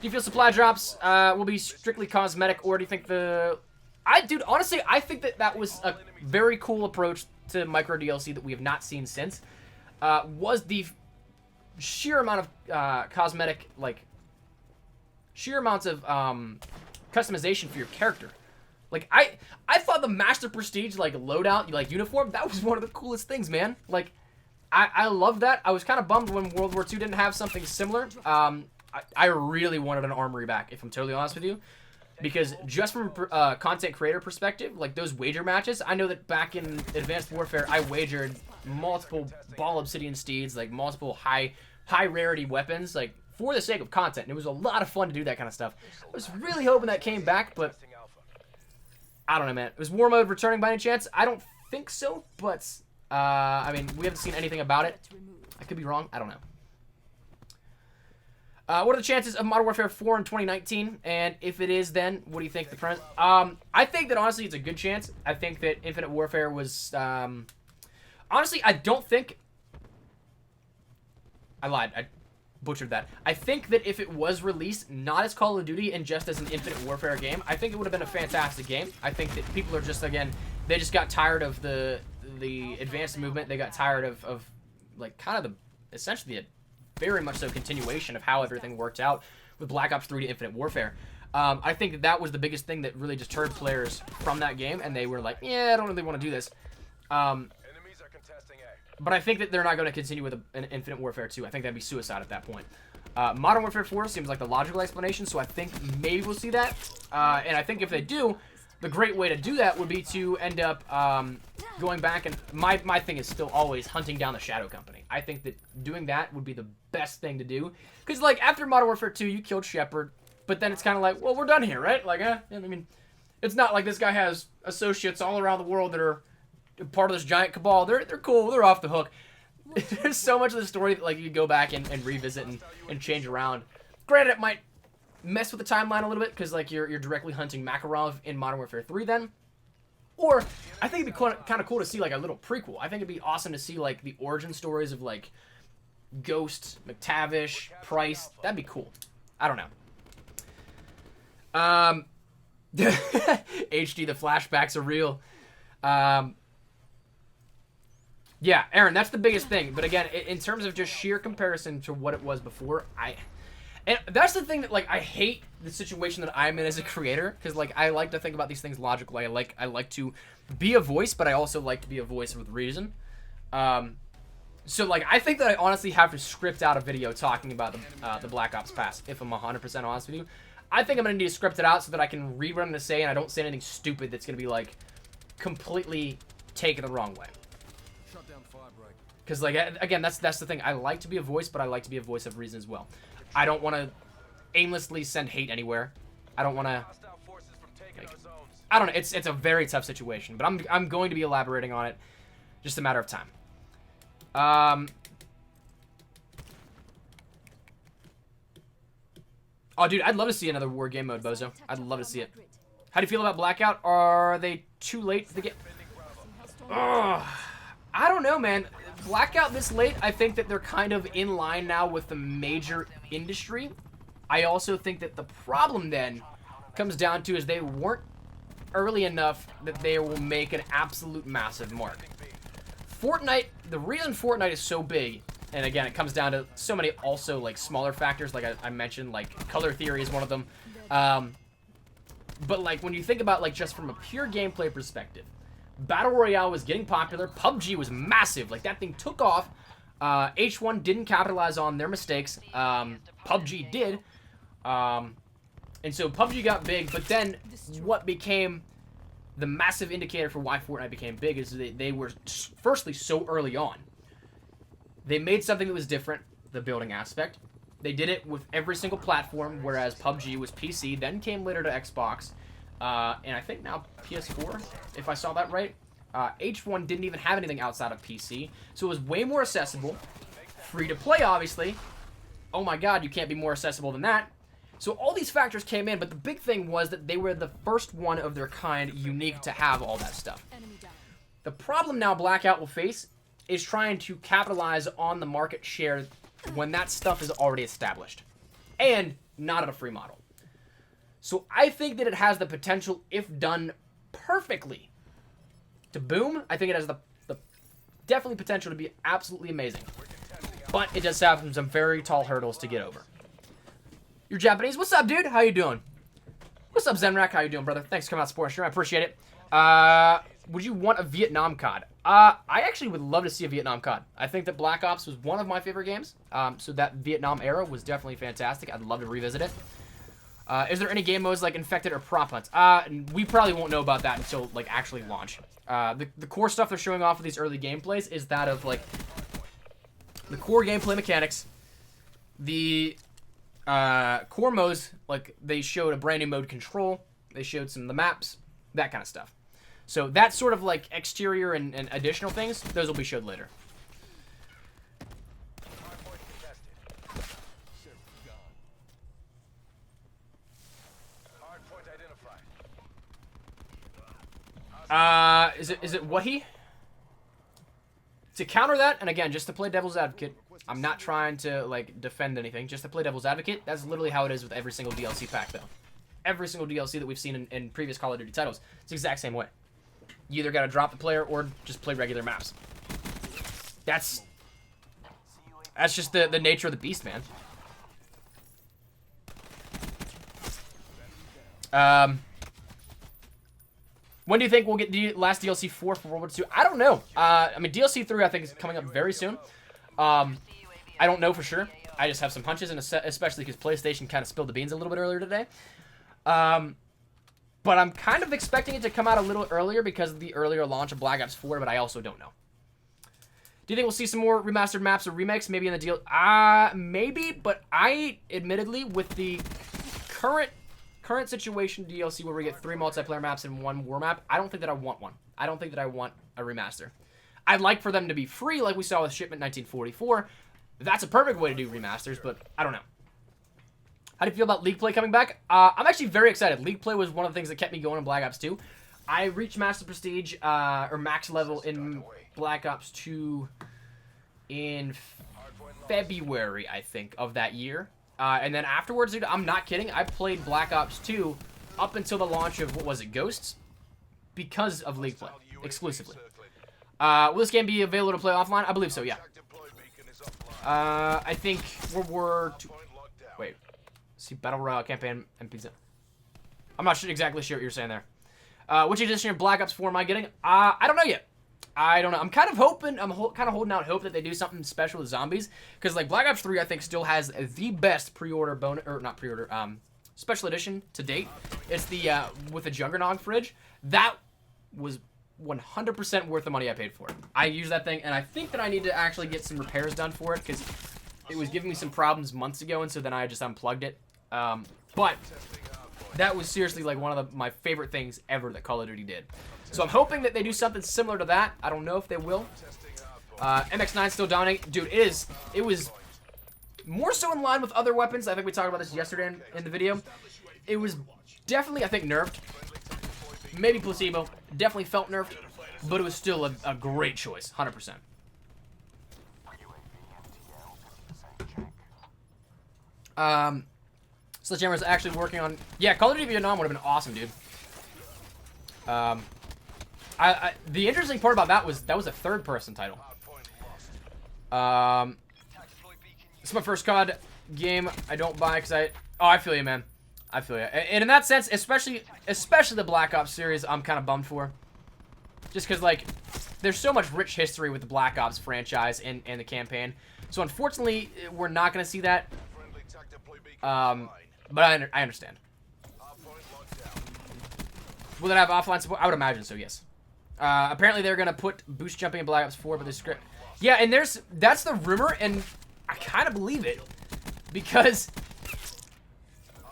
you feel supply drops will be strictly cosmetic, or do you think dude, honestly, I think that was a very cool approach to micro DLC that we have not seen since. Was the sheer amount of cosmetic, like, sheer amounts of customization for your character. Like, I thought the Master Prestige, like, loadout, like, uniform, that was one of the coolest things, man. Like, I loved that. I was kind of bummed when World War II didn't have something similar. I really wanted an armory back, if I'm totally honest with you. Because just from a content creator perspective, like, those wager matches, I know that back in Advanced Warfare, I wagered multiple Ball Obsidian Steeds, like, multiple high rarity weapons, like, for the sake of content. And it was a lot of fun to do that kind of stuff. I was really hoping that came back, but I don't know, man. Was War Mode returning by any chance? I don't think so, but, I mean, we haven't seen anything about it. I could be wrong. I don't know. What are the chances of Modern Warfare 4 in 2019? And if it is, then what do you think the premise? I think that honestly it's a good chance. I think that Infinite Warfare was honestly, I don't think I lied. I butchered that. I think that if it was released not as Call of Duty and just as an Infinite Warfare game, I think it would have been a fantastic game. I think that people are just, again, they just got tired of the advanced movement. They got tired of like kind of essentially a very much so continuation of how everything worked out with Black Ops 3 to Infinite Warfare. I think that was the biggest thing that really deterred players from that game, and they were like, yeah, I don't really want to do this. Enemies are contesting A. But I think that they're not going to continue with an Infinite Warfare 2. I think that'd be suicide at that point. Modern Warfare 4 seems like the logical explanation, so I think maybe we'll see that. And I think if they do, the great way to do that would be to end up going back, and my thing is still always hunting down the Shadow Company. I think that doing that would be the best thing to do. Because, like, after Modern Warfare 2, you killed Shepard, but then it's kind of like, well, we're done here, right? Like, I mean, it's not like this guy has associates all around the world that are part of this giant cabal. They're cool. They're off the hook. There's so much of the story that, like, you go back and revisit and change around. Granted, it might mess with the timeline a little bit because, like, you're directly hunting Makarov in Modern Warfare 3 then. Or I think it'd be kind of cool to see, like, a little prequel. I think it'd be awesome to see, like, the origin stories of, like, Ghost, McTavish, Price. That'd be cool. I don't know. HD, the flashbacks are real. Yeah, Aaron, that's the biggest thing. But again, in terms of just sheer comparison to what it was before, and that's the thing that, like, I hate the situation that I'm in as a creator, because, like, I like to think about these things logically. I like to be a voice, but I also like to be a voice with reason. So, like, I think that I honestly have to script out a video talking about the Black Ops Pass, if I'm 100% honest with you. I think I'm going to need to script it out so that I can read what I'm going to say, and I don't say anything stupid that's going to be, like, completely taken the wrong way. Because, like, again, that's the thing. I like to be a voice, but I like to be a voice of reason as well. I don't want to aimlessly send hate anywhere. I don't want to, like, I don't know. It's a very tough situation, but I'm going to be elaborating on it. Just a matter of time. Oh, dude, I'd love to see another war game mode, Bozo. I'd love to see it. How do you feel about Blackout? Are they too late to get? I don't know, man. Blackout this late, I think that they're kind of in line now with the major industry. I also think that the problem then comes down to is they weren't early enough that they will make an absolute massive mark. Fortnite, the reason Fortnite is so big, and again, it comes down to so many also, like, smaller factors, like I mentioned, like color theory is one of them. But, like, when you think about, like, just from a pure gameplay perspective, Battle Royale was getting popular. PUBG was massive. Like, that thing took off. H1 didn't capitalize on their mistakes. PUBG did. And so PUBG got big, but then what became the massive indicator for why Fortnite became big is they were, firstly, so early on. They made something that was different, the building aspect. They did it with every single platform, whereas PUBG was PC, then came later to Xbox, and I think now PS4, if I saw that right. H1 didn't even have anything outside of PC, so it was way more accessible. Free to play, obviously. Oh my god, you can't be more accessible than that. So all these factors came in, but the big thing was that they were the first one of their kind unique to have all that stuff. The problem now Blackout will face is trying to capitalize on the market share when that stuff is already established. And not at a free model. So I think that it has the potential, if done perfectly, to boom. I think it has the definitely potential to be absolutely amazing. But it does have some very tall hurdles to get over. You're Japanese. What's up, dude? How you doing? What's up, Zenrak? How you doing, brother? Thanks for coming out support stream. I appreciate it. Would you want a Vietnam COD? I actually would love to see a Vietnam COD. I think that Black Ops was one of my favorite games. So that Vietnam era was definitely fantastic. I'd love to revisit it. Is there any game modes like Infected or Prop Hunt? We probably won't know about that until like actually launch. The core stuff they're showing off of these early gameplays is that of like the core gameplay mechanics, the core modes, like they showed a brand new mode Control, they showed some of the maps, that kind of stuff. So that's sort of like exterior and additional things. Those will be showed later. Is it WWII? To counter that, and again, just to play devil's advocate, I'm not trying to like defend anything, just to play devil's advocate. That's literally how it is with every single DLC pack, though. Every single DLC that we've seen in previous Call of Duty titles, it's the exact same way. You either gotta drop the player or just play regular maps. That's just the nature of the beast, man. When do you think we'll get the last DLC 4 for World War II? I don't know. I mean, DLC 3 I think is coming up very soon. I don't know for sure. I just have some hunches, and especially because PlayStation kind of spilled the beans a little bit earlier today. But I'm kind of expecting it to come out a little earlier because of the earlier launch of Black Ops 4, but I also don't know. Do you think we'll see some more remastered maps or remakes maybe in the deal? Maybe, but I, admittedly, with the current situation DLC where we get 3 multiplayer maps and 1 war map, I don't think that I want one. I don't think that I want a remaster. I'd like for them to be free like we saw with Shipment 1944. That's a perfect way to do remasters, but I don't know. How do you feel about League Play coming back? I'm actually very excited. League Play was one of the things that kept me going in Black Ops 2. I reached Master Prestige, or Max Level in Black Ops 2 in February, I think, of that year. And then afterwards, dude, I'm not kidding. I played Black Ops 2 up until the launch of, what was it, Ghosts? Because of League Play, exclusively. Will this game be available to play offline? I believe so, yeah. I think World War II... Wait. See, Battle Royale campaign and pizza. I'm not exactly sure what you're saying there. Which edition of Black Ops 4 am I getting? I don't know yet. I don't know. I'm kind of hoping, kind of holding out hope that they do something special with zombies. Because, like, Black Ops 3, I think, still has the best pre-order bonus, or not pre-order, special edition to date. It's the, with the Juggernaut fridge. That was 100% worth the money I paid for it. I use that thing, and I think that I need to actually get some repairs done for it, because it was giving me some problems months ago, and so then I just unplugged it. But that was seriously, like, one of my favorite things ever that Call of Duty did. So I'm hoping that they do something similar to that. I don't know if they will. MX9 still dominating. Dude, it was more so in line with other weapons. I think we talked about this yesterday in the video. It was definitely, I think, nerfed. Maybe placebo. Definitely felt nerfed. But it was still a great choice. 100%. Sledgehammer's actually working on... Yeah, Call of Duty Vietnam would have been awesome, dude. The interesting part about that was a third-person title. It's my first COD game I don't buy because I feel you, man. I feel you. And in that sense, especially the Black Ops series, I'm kind of bummed for. Just because, like, there's so much rich history with the Black Ops franchise and the campaign. So, unfortunately, we're not going to see that. But I understand. Will it have offline support? I would imagine so, yes. Apparently, they're going to put boost jumping in Black Ops 4, but the script... Yeah, and that's the rumor, and I kind of believe it.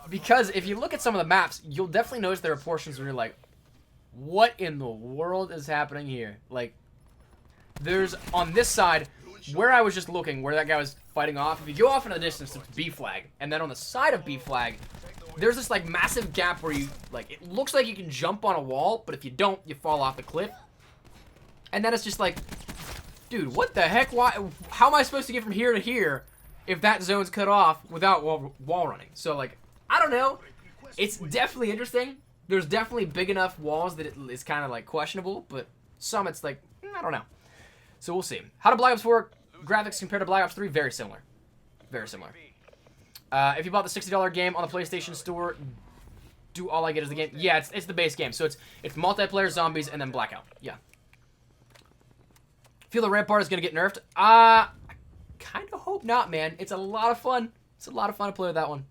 Because if you look at some of the maps, you'll definitely notice there are portions where you're like, what in the world is happening here? Like, there's, on this side, where I was just looking, where that guy was fighting off, if you go off in the distance, it's B flag. And then on the side of B flag, there's this, like, massive gap where you, like, it looks like you can jump on a wall, but if you don't, you fall off the cliff. And then it's just like, dude, what the heck? Why? How am I supposed to get from here to here if that zone's cut off without wall running? So, like, I don't know. It's definitely interesting. There's definitely big enough walls that it is kind of, like, questionable, but some it's like, I don't know. So we'll see. How do Black Ops 4 graphics compare to Black Ops 3? Very similar. Very similar. If you bought the $60 game on the PlayStation Store, do all I get is the game? Yeah, it's the base game. So it's multiplayer, zombies, and then Blackout. Yeah. Feel the Rampart is going to get nerfed? I kind of hope not, man. It's a lot of fun. It's a lot of fun to play with that one.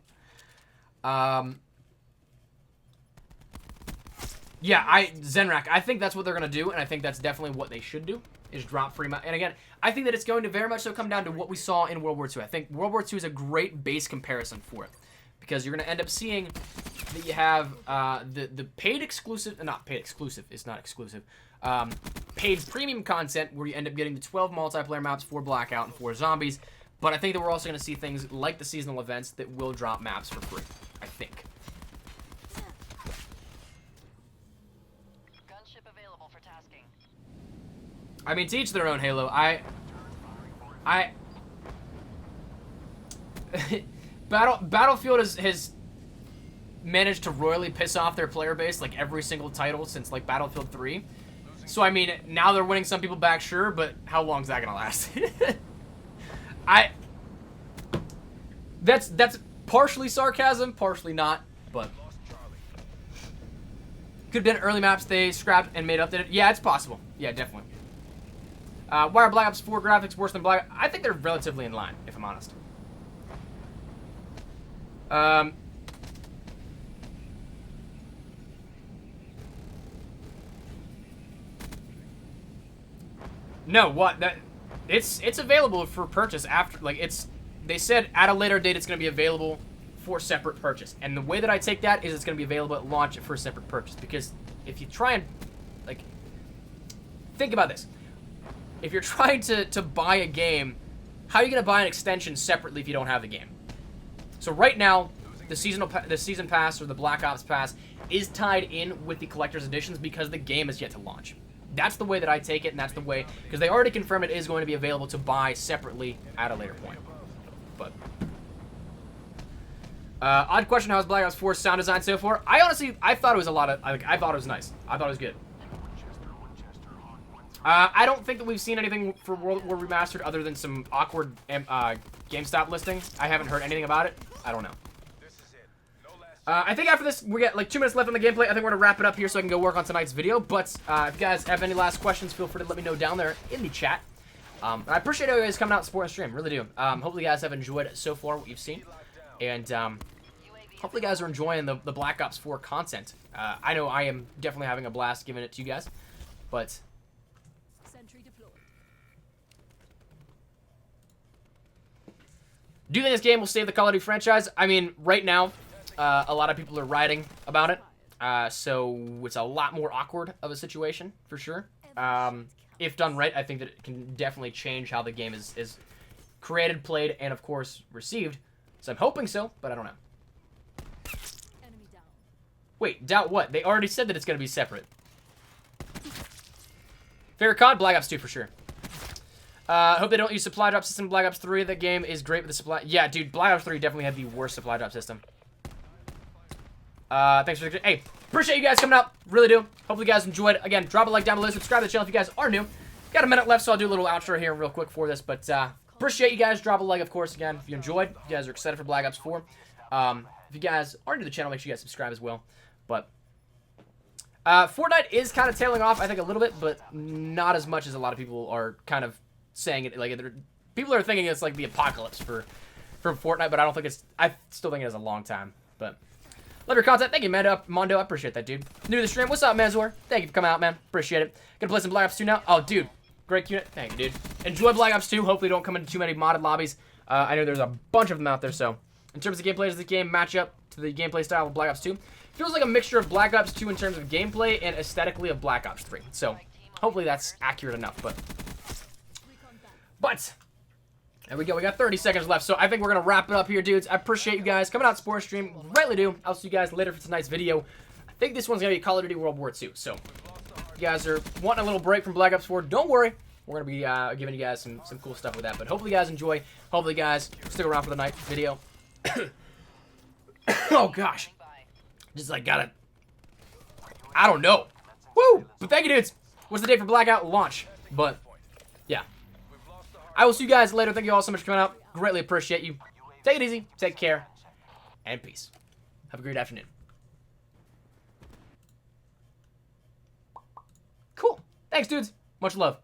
Yeah, Zenrak, I think that's what they're going to do, and I think that's definitely what they should do, is drop free map. And again, I think that it's going to very much so come down to what we saw in World War II. I think World War II is a great base comparison for it, because you're going to end up seeing that you have the paid exclusive, not paid exclusive, it's not exclusive, paid premium content where you end up getting the 12 multiplayer maps for Blackout and for Zombies, but I think that we're also going to see things like the seasonal events that will drop maps for free, I think. Available for tasking. I mean, to each their own, Halo. Battlefield has managed to royally piss off their player base like every single title since like Battlefield 3. So I mean, now they're winning some people back, sure, but how long is that gonna last? That's partially sarcasm, partially not, but. Could have been early maps they scrapped and made updated. Yeah, it's possible. Yeah, definitely. Why are Black Ops 4 graphics worse than Black? I think they're relatively in line, if I'm honest. No, what? It's available for purchase after, like, they said at a later date it's going to be available for separate purchase. And the way that I take that is it's going to be available at launch for separate purchase. Because if you try and, like, think about this. If you're trying to buy a game, how are you going to buy an extension separately if you don't have the game? So right now, the season pass or the Black Ops pass is tied in with the collector's editions because the game is yet to launch. That's the way that I take it, and that's the way, because they already confirmed it is going to be available to buy separately at a later point. But odd question, how's Black Ops 4 sound design so far? I thought it was a lot of, like, I thought it was nice. I thought it was good. I don't think that we've seen anything for World War Remastered other than some awkward GameStop listings. I haven't heard anything about it. I don't know. I think after this, we got like 2 minutes left on the gameplay. I think we're going to wrap it up here so I can go work on tonight's video. But if you guys have any last questions, feel free to let me know down there in the chat. I appreciate you guys coming out and supporting the stream. Really do. Hopefully you guys have enjoyed so far what you've seen. And hopefully you guys are enjoying the Black Ops 4 content. I know I am definitely having a blast giving it to you guys. But do you think this game will save the Call of Duty franchise? I mean, right now, a lot of people are writing about it. So it's a lot more awkward of a situation, for sure. If done right, I think that it can definitely change how the game is created, played, and, of course, received. So I'm hoping so, but I don't know. Enemy down. Wait, doubt what? They already said that it's going to be separate. Favorite COD? Black Ops 2, for sure. Hope they don't use supply drop system in Black Ops 3. That game is great with the supply. Yeah, dude, Black Ops 3 definitely had the worst supply drop system. Thanks for the... Hey, appreciate you guys coming out. Really do. Hopefully you guys enjoyed. Again, drop a like down below. Subscribe to the channel if you guys are new. Got a minute left, so I'll do a little outro here real quick for this. But appreciate you guys. Drop a like, of course, again, if you enjoyed. If you guys are excited for Black Ops 4. If you guys are new to the channel, make sure you guys subscribe as well. But Fortnite is kind of tailing off, I think, a little bit, but not as much as a lot of people are kind of saying it. Like, people are thinking it's like the apocalypse for Fortnite, but I don't think it's... I still think it has a long time. But love your content. Thank you, Mondo. I appreciate that, dude. New to the stream. What's up, Manzor? Thank you for coming out, man. Appreciate it. Gonna play some Black Ops 2 now. Oh, dude. Great unit. Thank you, dude. Enjoy Black Ops 2. Hopefully don't come into too many modded lobbies. I know there's a bunch of them out there, so. In terms of gameplay, does the game match up to the gameplay style of Black Ops 2? Feels like a mixture of Black Ops 2 in terms of gameplay and aesthetically of Black Ops 3. So, hopefully that's accurate enough, But, there we go. We got 30 seconds left, so I think we're going to wrap it up here, dudes. I appreciate you guys coming out, Scorestream. Greatly do. I'll see you guys later for tonight's video. I think this one's going to be Call of Duty World War II, so if you guys are wanting a little break from Black Ops 4, don't worry. We're going to be giving you guys some cool stuff with that, but hopefully you guys enjoy. Hopefully you guys stick around for the night video. Oh, gosh. Just like got it. I don't know. Woo! But thank you, dudes. What's the date for Blackout? Launch. But, yeah. I will see you guys later. Thank you all so much for coming out. Greatly appreciate you. Take it easy. Take care. And peace. Have a great afternoon. Cool. Thanks, dudes. Much love.